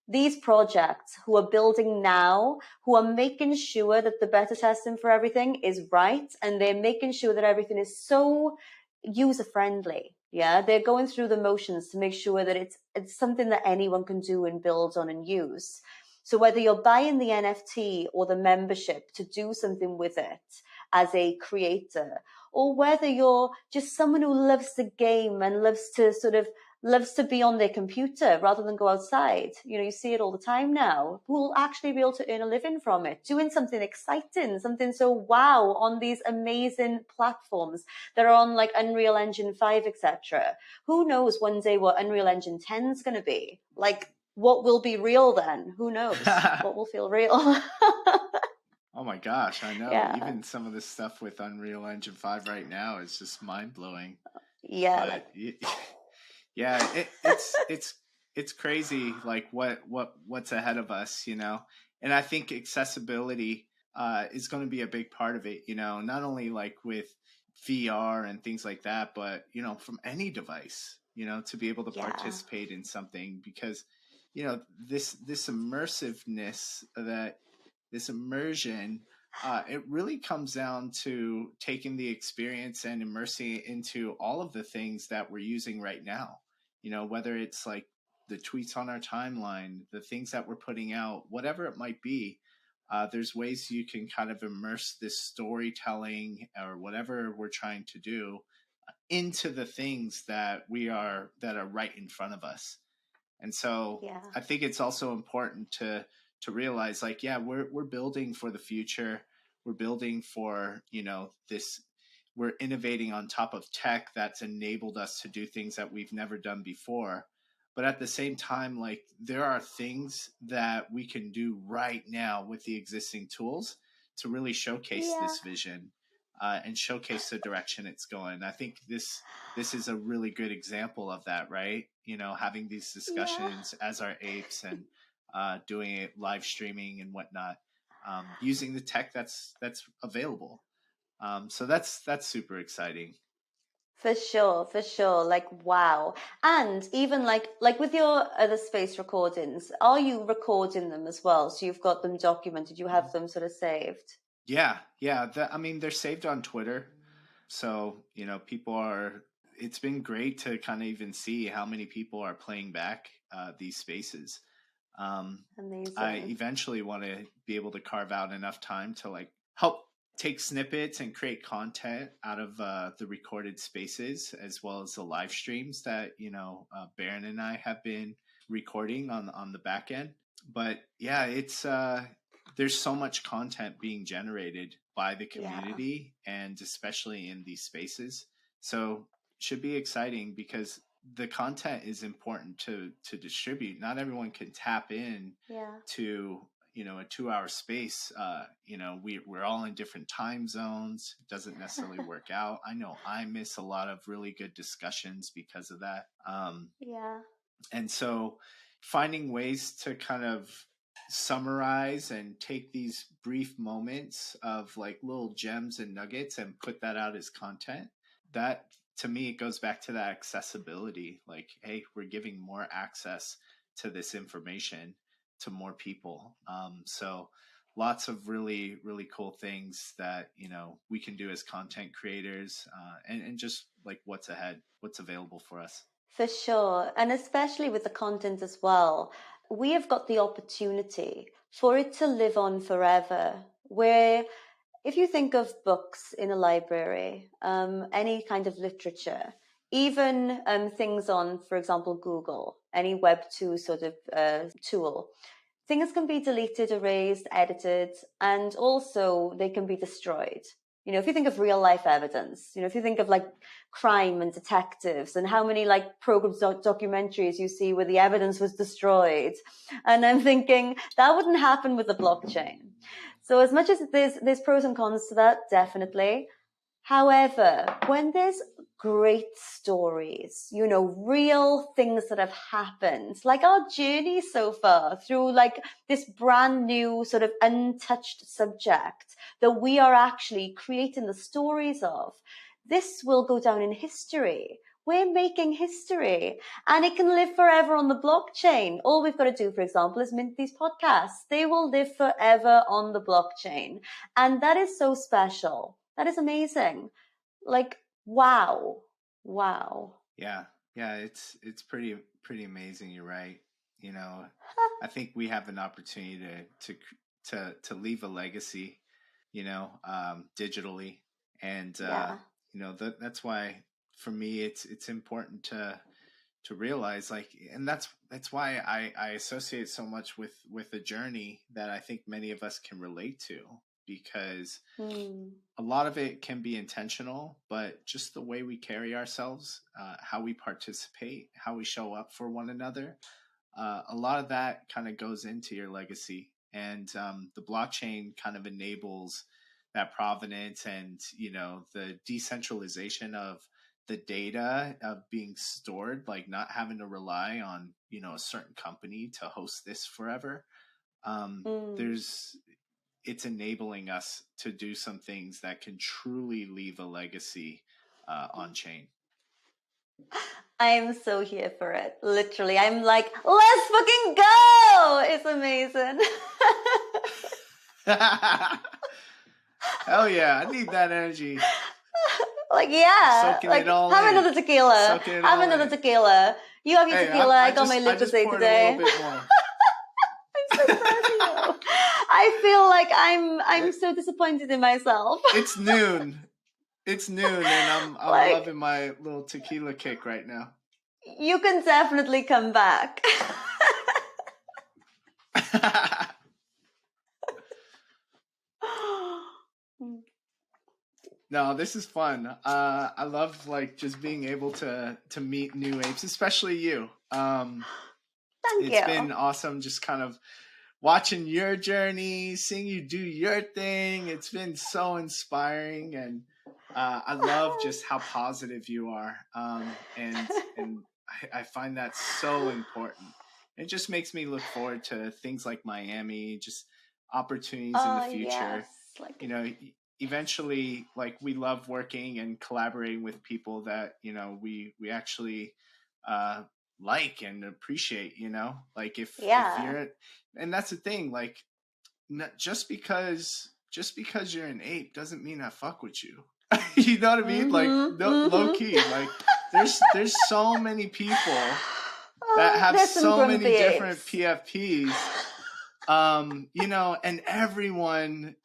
Speaker 2: these projects who are building now, who are making sure that the beta testing for everything is right, and they're making sure that everything is so user friendly. Yeah, they're going through the motions to make sure that it's something that anyone can do and build on and use. So whether you're buying the NFT or the membership to do something with it as a creator, or whether you're just someone who loves the game and loves to be on their computer rather than go outside. You see it all the time now. Who will actually be able to earn a living from it, doing something exciting, something so wow on these amazing platforms that are on like Unreal Engine 5, etc. Who knows one day what Unreal Engine 10 is going to be? Like, what will be real then? Who knows? What will feel real?
Speaker 1: Oh my gosh, I know.
Speaker 2: Yeah.
Speaker 1: Even some of the stuff with Unreal Engine 5 right now is just mind blowing.
Speaker 2: Yeah.
Speaker 1: Yeah, it's crazy, like what's ahead of us, And I think accessibility is going to be a big part of it, not only like with VR and things like that, but from any device, to be able to participate in something, because this immersiveness, this immersion, it really comes down to taking the experience and immersing it into all of the things that we're using right now. Whether it's like the tweets on our timeline, the things that we're putting out, whatever it might be, there's ways you can kind of immerse this storytelling or whatever we're trying to do into the things that are right in front of us. And so I think it's also important to realize, like, yeah, we're building for the future. We're building for, this, we're innovating on top of tech that's enabled us to do things that we've never done before. But at the same time, like, there are things that we can do right now with the existing tools to really showcase this vision and showcase the direction it's going. I think this is a really good example of that, right? Having these discussions as our apes and doing it live streaming and whatnot, using the tech that's available. So that's super exciting.
Speaker 2: For sure. Like, wow. And even like with your other space recordings, are you recording them as well? So you've got them documented, you have them sort of saved?
Speaker 1: Yeah. They're saved on Twitter. So, it's been great to kind of even see how many people are playing back these spaces.
Speaker 2: Amazing.
Speaker 1: I eventually want to be able to carve out enough time to like help take snippets and create content out of the recorded spaces, as well as the live streams that Baron and I have been recording on the back end. but yeah, it's there's so much content being generated by the
Speaker 2: Yeah.
Speaker 1: community, and especially in these spaces. So should be exciting because the content is important to distribute. Not everyone can tap in
Speaker 2: Yeah.
Speaker 1: to, you know, a 2 hour space. You know, we're all in different time zones. It doesn't necessarily work out. I know I miss a lot of really good discussions because of that.
Speaker 2: Yeah.
Speaker 1: And so finding ways to kind of summarize and take these brief moments of like little gems and nuggets and put that out as content, that to me it goes back to that accessibility. Like, hey, we're giving more access to this information to more people. So lots of really really cool things that, you know, we can do as content creators, and just like what's ahead, what's available for us.
Speaker 2: For sure. And especially with the content as well, we have got the opportunity for it to live on forever. Where if you think of books in a library, any kind of literature, even things on, for example, Google, any Web2 sort of tool, things can be deleted, erased, edited, and also they can be destroyed. You know, if you think of real life evidence, you know, if you think of like crime and detectives and how many like programs, documentaries you see where the evidence was destroyed. And I'm thinking that wouldn't happen with the blockchain. So as much as there's pros and cons to that, definitely. However, when there's great stories, you know, real things that have happened, like our journey so far through like this brand new sort of untouched subject that we are actually creating the stories of, this will go down in history. We're making history and it can live forever on the blockchain. All we've got to do, for example, is mint these podcasts. They will live forever on the blockchain. And that is so special. That is amazing. Like, wow. Wow.
Speaker 1: Yeah, yeah, it's pretty amazing. You're right. You know, I think we have an opportunity to leave a legacy, you know, digitally, and
Speaker 2: Yeah.
Speaker 1: you know that's why for me it's important to realize, like, and that's why I associate so much with a journey that I think many of us can relate to, because a lot of it can be intentional, but just the way we carry ourselves, how we participate, how we show up for one another, a lot of that kind of goes into your legacy. And the blockchain kind of enables that provenance and, you know, the decentralization of the data of being stored, like not having to rely on, you know, a certain company to host this forever.
Speaker 2: Mm.
Speaker 1: There's It's enabling us to do some things that can truly leave a legacy on chain.
Speaker 2: I am so here for it. Literally, I'm like, let's fucking go. It's amazing.
Speaker 1: Hell yeah, I need that energy.
Speaker 2: Like, yeah,
Speaker 1: Soaking it
Speaker 2: like
Speaker 1: all
Speaker 2: have
Speaker 1: in.
Speaker 2: another tequila.
Speaker 1: Soaking it
Speaker 2: Have
Speaker 1: all
Speaker 2: another
Speaker 1: in.
Speaker 2: tequila. You have your
Speaker 1: Hey,
Speaker 2: tequila. I got my
Speaker 1: I
Speaker 2: lip to
Speaker 1: just
Speaker 2: say
Speaker 1: poured a
Speaker 2: today.
Speaker 1: little bit more.
Speaker 2: I'm so proud of you. I feel like I'm so disappointed in myself.
Speaker 1: It's noon. It's noon, and I'm
Speaker 2: Like,
Speaker 1: loving my little tequila kick right now.
Speaker 2: you can definitely come back.
Speaker 1: No, this is fun. I love like just being able to meet new apes, especially you.
Speaker 2: Thank
Speaker 1: It's
Speaker 2: you.
Speaker 1: been awesome just kind of watching your journey, seeing you do your thing. It's been so inspiring, and I love just how positive you are, and I find that so important. It just makes me look forward to things like Miami, just opportunities in the
Speaker 2: Yes.
Speaker 1: future.
Speaker 2: Like,
Speaker 1: You know, eventually, like, we love working and collaborating with people that, you know, we actually uh, like and appreciate. You know, like if
Speaker 2: yeah.
Speaker 1: you're, and that's the thing, like, just because you're an ape doesn't mean I fuck with you. You know what I mean? Like, low key, like there's so many people that have
Speaker 2: There's some
Speaker 1: so many
Speaker 2: grumpy
Speaker 1: different
Speaker 2: apes.
Speaker 1: PFPs, you know, and everyone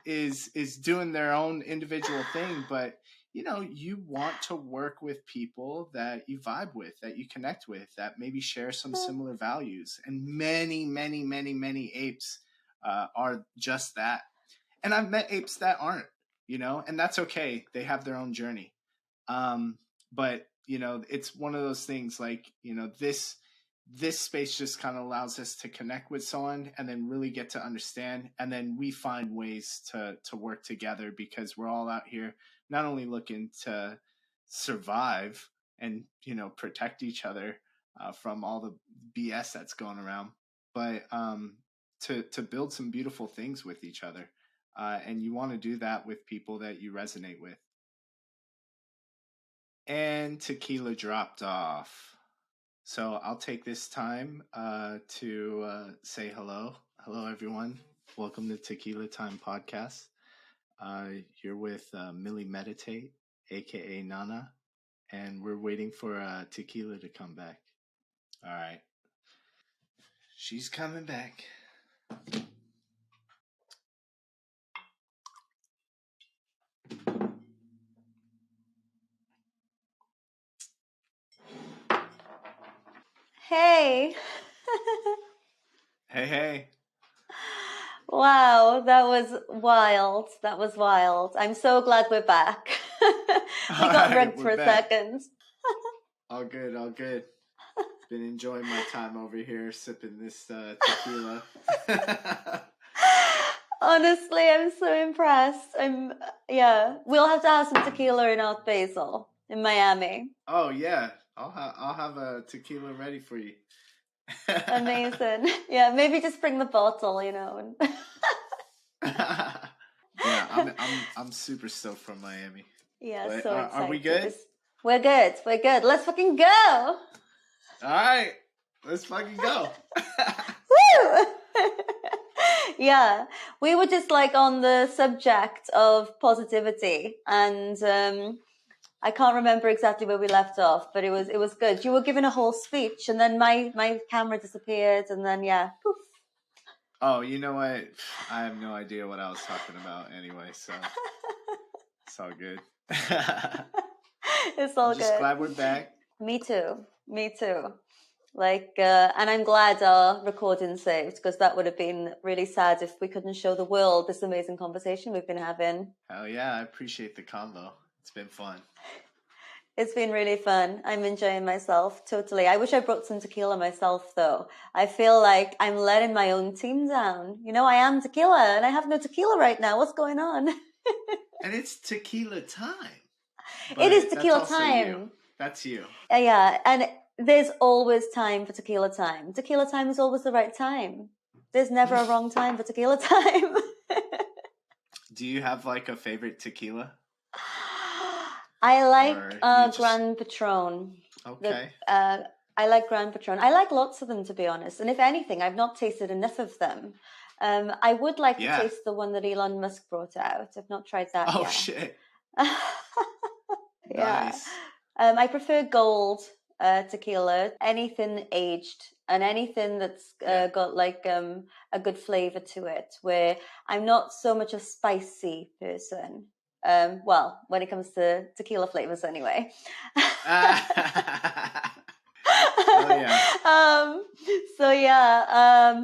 Speaker 1: is doing their own individual thing. But you want to work with people that you vibe with, that you connect with, that maybe share some similar values. And many, many, many, many apes are just that. And I've met apes that aren't, and that's okay. They have their own journey. But it's one of those things like, this space just kind of allows us to connect with someone and then really get to understand. And then we find ways to work together, because we're all out here not only looking to survive and, protect each other from all the BS that's going around, but to build some beautiful things with each other. And you want to do that with people that you resonate with. And Tequila dropped off. So I'll take this time to say hello. Hello, everyone. Welcome to Tequila Time Podcast. You're with Millie Meditate, a.k.a. Nana. And we're waiting for Tequila to come back. All right. She's coming back.
Speaker 2: Hey.
Speaker 1: Hey.
Speaker 2: Wow, that was wild. That was wild. I'm so glad we're back. We got rugged for a second.
Speaker 1: All good. Been enjoying my time over here sipping this tequila.
Speaker 2: Honestly, I'm so impressed. We'll have to have some tequila in Art Basel in Miami.
Speaker 1: Oh yeah, I'll have a tequila ready for you.
Speaker 2: Amazing. Yeah, maybe just bring the bottle,
Speaker 1: Yeah, I'm super stoked from Miami.
Speaker 2: Yeah,
Speaker 1: but,
Speaker 2: so excited.
Speaker 1: Are we good?
Speaker 2: We're good. Let's fucking go.
Speaker 1: All right, let's fucking go.
Speaker 2: Woo! Yeah, we were just like on the subject of positivity, and I can't remember exactly where we left off, but it was good. You were giving a whole speech, and then my camera disappeared, and then poof.
Speaker 1: Oh, you know what? I have no idea what I was talking about anyway, so it's all good.
Speaker 2: It's all
Speaker 1: I'm just glad we're back.
Speaker 2: Me too. And I'm glad our recording saved, because that would have been really sad if we couldn't show the world this amazing conversation we've been having.
Speaker 1: Hell yeah, I appreciate the convo. It's been fun.
Speaker 2: It's been really fun. I'm enjoying myself totally. I wish I brought some tequila myself, though. I feel like I'm letting my own team down. I am tequila, and I have no tequila right now. What's going on?
Speaker 1: And it's tequila time.
Speaker 2: It is tequila time.
Speaker 1: That's you.
Speaker 2: Yeah, and there's always time for tequila time. Tequila time is always the right time. There's never a wrong time for tequila time.
Speaker 1: Do you have like a favorite tequila?
Speaker 2: I like Grand Patron.
Speaker 1: Okay.
Speaker 2: I like Grand Patron. I like lots of them, to be honest. And if anything, I've not tasted enough of them. I would like to taste the one that Elon Musk brought out. I've not tried that yet.
Speaker 1: Oh, shit.
Speaker 2: Yeah.
Speaker 1: Nice.
Speaker 2: I prefer gold tequila, anything aged, and anything that's got like a good flavor to it, where I'm not so much a spicy person. Well, when it comes to tequila flavors anyway.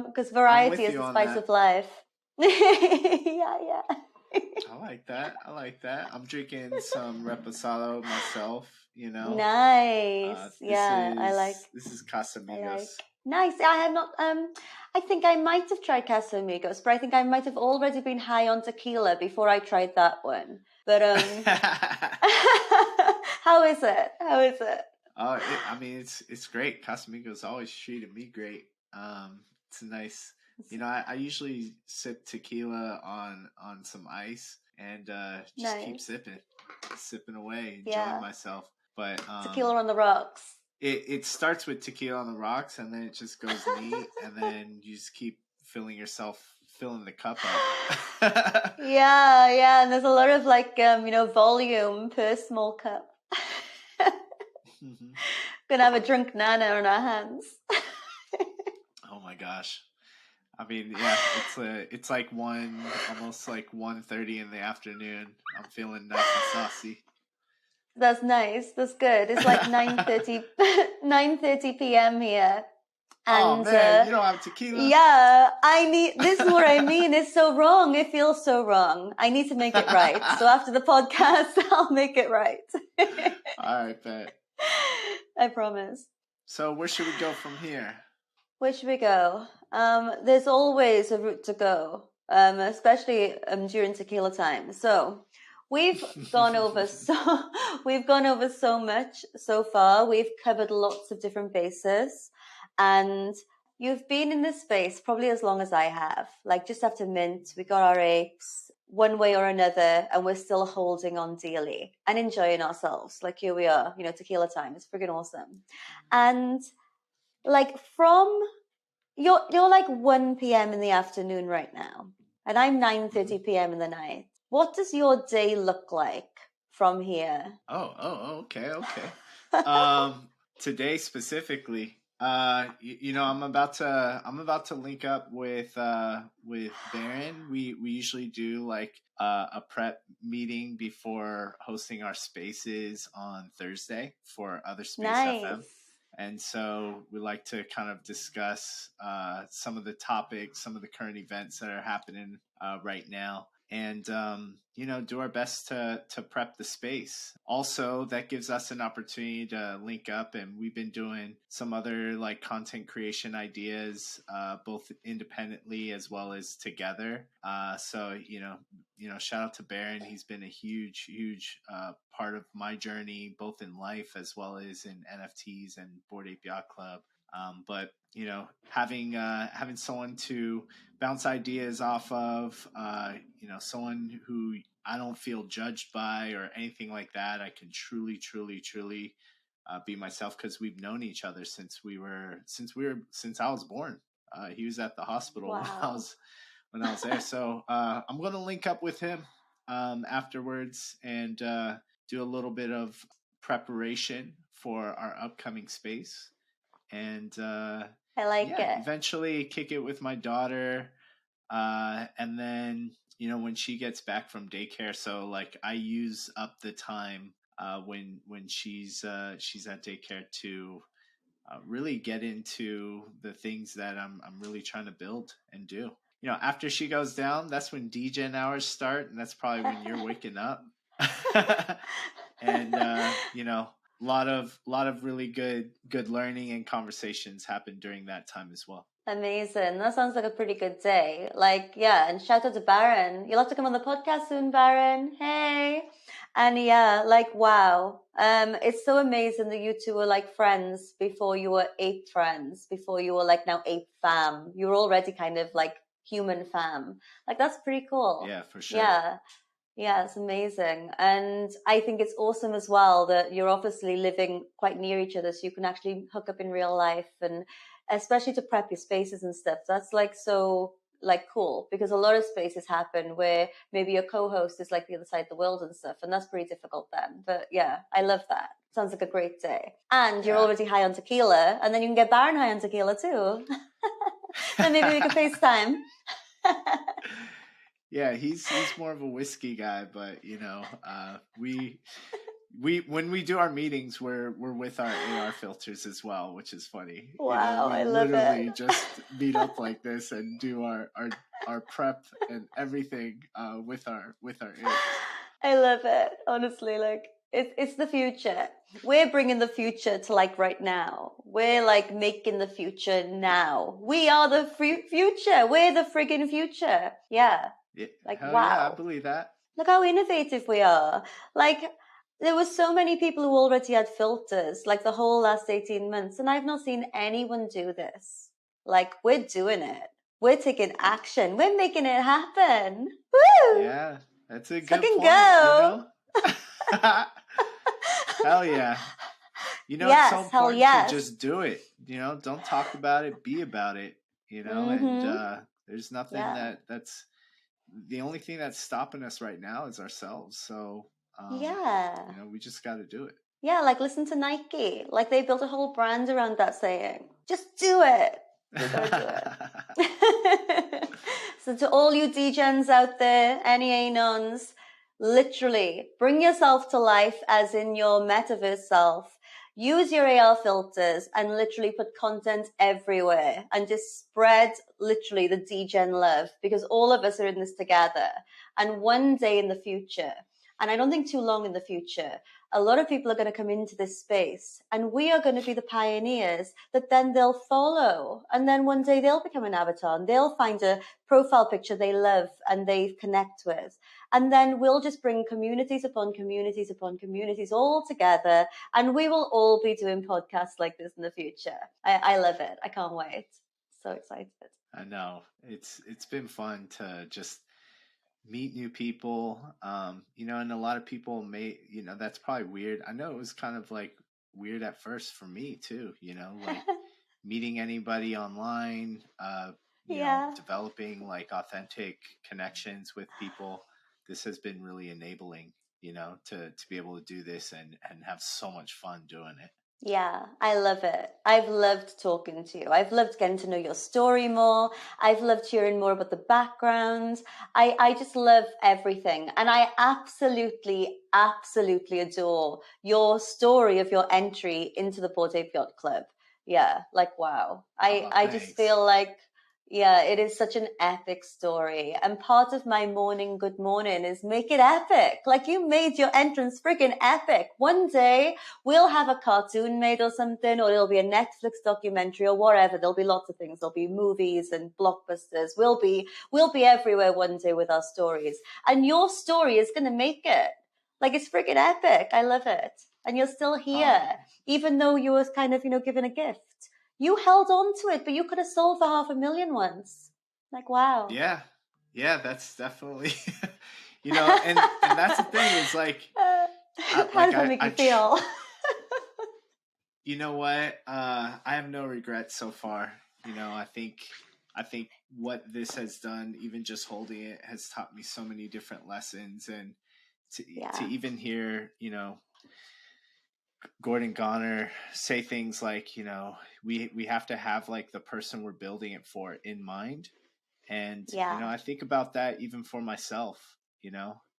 Speaker 2: Because variety is the spice of life. Yeah.
Speaker 1: I like that. I'm drinking some Reposado myself,
Speaker 2: Nice.
Speaker 1: This is Casamigos.
Speaker 2: Nice. I have not. I think I might have tried Casamigos, but I think I might have already been high on tequila before I tried that one. But how is it?
Speaker 1: Oh, it's great. Casamigos always treated me great. It's nice. I usually sip tequila on some ice and just keep sipping away, enjoying myself. But
Speaker 2: tequila on the rocks.
Speaker 1: It starts with tequila on the rocks, and then it just goes neat, and then you just keep filling the cup up.
Speaker 2: Yeah, and there's a lot of volume per small cup. Gonna have a drunk Nana on our hands.
Speaker 1: Oh my gosh. It's like almost like 1:30 in the afternoon. I'm feeling nice and saucy.
Speaker 2: That's nice. That's good. It's like 9:30 p.m. here.
Speaker 1: Oh
Speaker 2: And
Speaker 1: man, you don't have tequila?
Speaker 2: yeah, this is what I mean. It's so wrong. It feels so wrong. I need to make it right. So after the podcast, I'll make it right.
Speaker 1: All right, bet.
Speaker 2: I promise.
Speaker 1: So where should we go from here?
Speaker 2: Where should we go? There's always a route to go, especially during tequila time. So we've gone over so much so far. We've covered lots of different bases, and you've been in this space probably as long as I have. Like just after Mint, we got our apes one way or another, and we're still holding on dearly and enjoying ourselves. Like here we are, tequila time. It's freaking awesome, and like from you're like 1 p.m. in the afternoon right now, and I'm 9:30 p.m. in the night. What does your day look like from here?
Speaker 1: Okay. Today specifically, I'm about to link up with Baron. We usually do like a prep meeting before hosting our spaces on Thursday for Other Space FM. And so we like to kind of discuss some of the topics, some of the current events that are happening right now, and do our best to prep the space. Also, that gives us an opportunity to link up, and we've been doing some other like content creation ideas, both independently as well as together. So shout out to Baron. He's been a huge part of my journey, both in life as well as in NFTs and Bored Ape Yacht Club. But having someone to bounce ideas off of, someone who I don't feel judged by or anything like that. I can truly be myself, because we've known each other since I was born. He was at the hospital.
Speaker 2: Wow.
Speaker 1: when I was there. So I'm going to link up with him afterwards and do a little bit of preparation for our upcoming space. And
Speaker 2: I like it.
Speaker 1: Eventually kick it with my daughter. And then, when she gets back from daycare, so like I use up the time when she's at daycare to really get into the things that I'm really trying to build and do. After she goes down, that's when DGen hours start, and that's probably when you're waking up. And a lot of really good learning and conversations happen during that time as well.
Speaker 2: Amazing. That sounds like a pretty good day. Like, yeah, and shout out to Baron. You'll have to come on the podcast soon, Baron. Hey. And yeah, like, wow. It's so amazing that you two were like friends before you were ape friends, before you were like now ape fam. You were already kind of like human fam. Like, that's pretty cool.
Speaker 1: Yeah, for sure.
Speaker 2: Yeah, it's amazing. And I think it's awesome as well that you're obviously living quite near each other, so you can actually hook up in real life, and especially to prep your spaces and stuff. That's like so like cool, because a lot of spaces happen where maybe your co-host is like the other side of the world and stuff, and that's pretty difficult then. But yeah, I love that. Sounds like a great day. And you're already high on tequila, and then you can get Baron high on tequila too. Then maybe we can FaceTime.
Speaker 1: Yeah, he's more of a whiskey guy, but we when we do our meetings, we're with our AR filters as well, which is funny.
Speaker 2: Wow, I love it.
Speaker 1: We literally just meet up like this and do our prep and everything with our apes.
Speaker 2: I love it. Honestly, like it's the future. We're bringing the future to like right now. We're like making the future now. We are the future. We're the friggin' future. Yeah. Like,
Speaker 1: hell
Speaker 2: wow.
Speaker 1: Yeah, I believe that.
Speaker 2: Look how innovative we are. Like, there were so many people who already had filters, like the whole last 18 months, and I've not seen anyone do this. Like, we're doing it. We're taking action. We're making it happen. Woo!
Speaker 1: Yeah, that's a good point.
Speaker 2: Go.
Speaker 1: Hell yeah.
Speaker 2: Yes,
Speaker 1: it's so important to just do it. Don't talk about it, be about it. And there's nothing that's the only thing that's stopping us right now is ourselves. So we just got to do it.
Speaker 2: Yeah, like listen to Nike. Like they built a whole brand around that saying. Just do it. You gotta do it. So to all you DGens out there, any Anons, Literally, bring yourself to life as in your metaverse self. Use your AR filters and literally put content everywhere and just spread literally the degen love, because all of us are in this together. And one day in the future, and I don't think too long in the future, a lot of people are going to come into this space and we are going to be the pioneers that then they'll follow. And then one day they'll become an avatar and they'll find a profile picture they love and they connect with. And then we'll just bring communities upon communities upon communities all together. And we will all be doing podcasts like this in the future. I love it. I can't wait. So excited.
Speaker 1: I know it's been fun to just meet new people. And a lot of people may, that's probably weird. I know it was kind of like weird at first for me too, like meeting anybody online, developing like authentic connections with people. This has been really enabling, to be able to do this and have so much fun doing it.
Speaker 2: Yeah, I love it. I've loved talking to you. I've loved getting to know your story more. I've loved hearing more about the background. I just love everything. And I absolutely, absolutely adore your story of your entry into the Ape Yacht Club. Yeah, like, wow. I just feel like, yeah, it is such an epic story. And part of my morning good morning is make it epic. Like, you made your entrance freaking epic. One day we'll have a cartoon made or something, or it'll be a Netflix documentary or whatever. There'll be lots of things. There'll be movies and blockbusters. We'll be everywhere one day with our stories. And your story is going to make it. Like, it's freaking epic. I love it. And you're still here, even though you were kind of, given a gift. You held on to it, but you could have sold for $500,000 once. Like, wow.
Speaker 1: Yeah, that's definitely, and that's the thing is like,
Speaker 2: how does that make you feel?
Speaker 1: You know what? I have no regrets so far. I think what this has done, even just holding it, has taught me so many different lessons, and to even hear, Gordon Goner say things like, we have to have like the person we're building it for in mind. And, I think about that even for myself,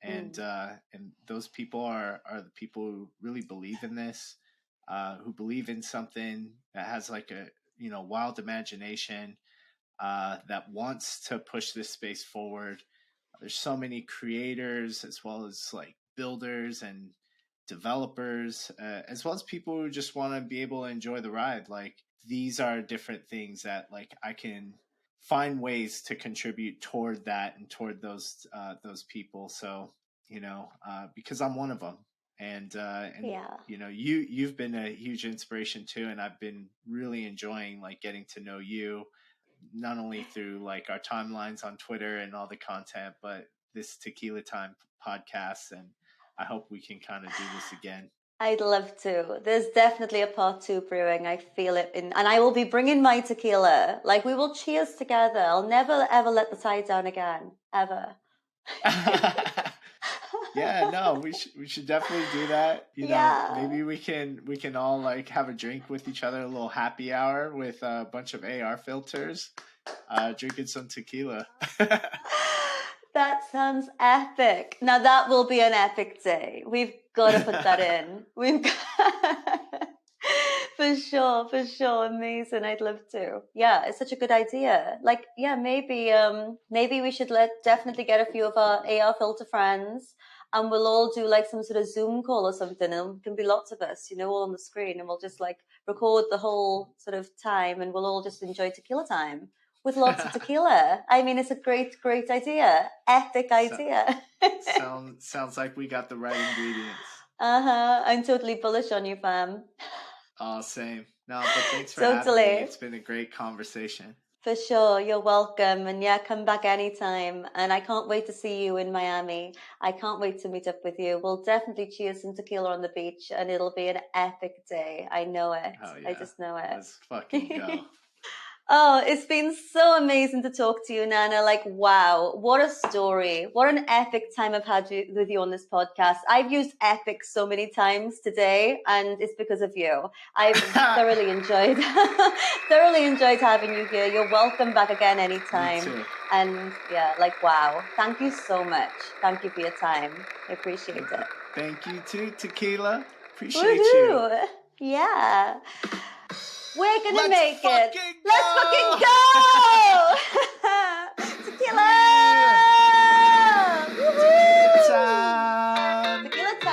Speaker 1: and those people are the people who really believe in this, who believe in something that has like a, wild imagination, that wants to push this space forward. There's so many creators as well as like builders and developers, as well as people who just want to be able to enjoy the ride. Like, these are different things that like I can find ways to contribute toward that and toward those people. So, because I'm one of them, and you've been a huge inspiration too. And I've been really enjoying like getting to know you, not only through like our timelines on Twitter and all the content, but this Tequila Time podcast. And I hope we can kind of do this again.
Speaker 2: I'd love to. There's definitely a part 2 brewing. I feel it and I will be bringing my tequila. Like, we will cheers together. I'll never ever let the tide down again, ever.
Speaker 1: Yeah, no, we should definitely do that. Maybe we can all like have a drink with each other, a little happy hour with a bunch of AR filters, drinking some tequila.
Speaker 2: That sounds epic. Now that will be an epic day. We've got to put that in. For sure. Amazing. I'd love to. Yeah, it's such a good idea. Like, yeah, maybe we should definitely get a few of our AR filter friends, and we'll all do like some sort of Zoom call or something, and it can be lots of us, all on the screen, and we'll just like record the whole sort of time, and we'll all just enjoy tequila time with lots of tequila. I mean, it's a great idea. Epic idea.
Speaker 1: Sounds like we got the right ingredients.
Speaker 2: I'm totally bullish on you, fam.
Speaker 1: Oh, same. No, but thanks for having me. It's been a great conversation.
Speaker 2: For sure. You're welcome. And yeah, come back anytime. And I can't wait to see you in Miami. I can't wait to meet up with you. We'll definitely cheers some tequila on the beach, and it'll be an epic day. I know it.
Speaker 1: Oh, yeah.
Speaker 2: I just know it.
Speaker 1: Let's fucking go.
Speaker 2: Oh, it's been so amazing to talk to you, Nana. Like, wow, what a story. What an epic time I've had with you on this podcast. I've used epic so many times today, and it's because of you. I've thoroughly enjoyed having you here. You're welcome back again anytime.
Speaker 1: Me too.
Speaker 2: And yeah, like, wow. Thank you so much. Thank you for your time. I appreciate it.
Speaker 1: Thank you too, Tequila. Appreciate you.
Speaker 2: Yeah. We're gonna
Speaker 1: Let's
Speaker 2: make it.
Speaker 1: fucking
Speaker 2: Let's
Speaker 1: go!
Speaker 2: fucking go! Tequila!
Speaker 1: Tequila
Speaker 2: Tequila
Speaker 1: time!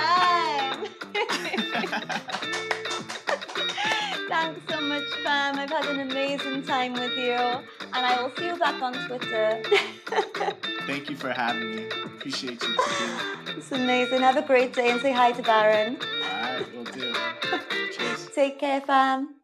Speaker 2: time! Thanks so much, fam. I've had an amazing time with you, and I will see you back on Twitter.
Speaker 1: Thank you for having me. Appreciate you, Tequila.
Speaker 2: It's amazing. Have a great day and say hi to Baron.
Speaker 1: All right, we'll do. Cheers.
Speaker 2: Take care, fam.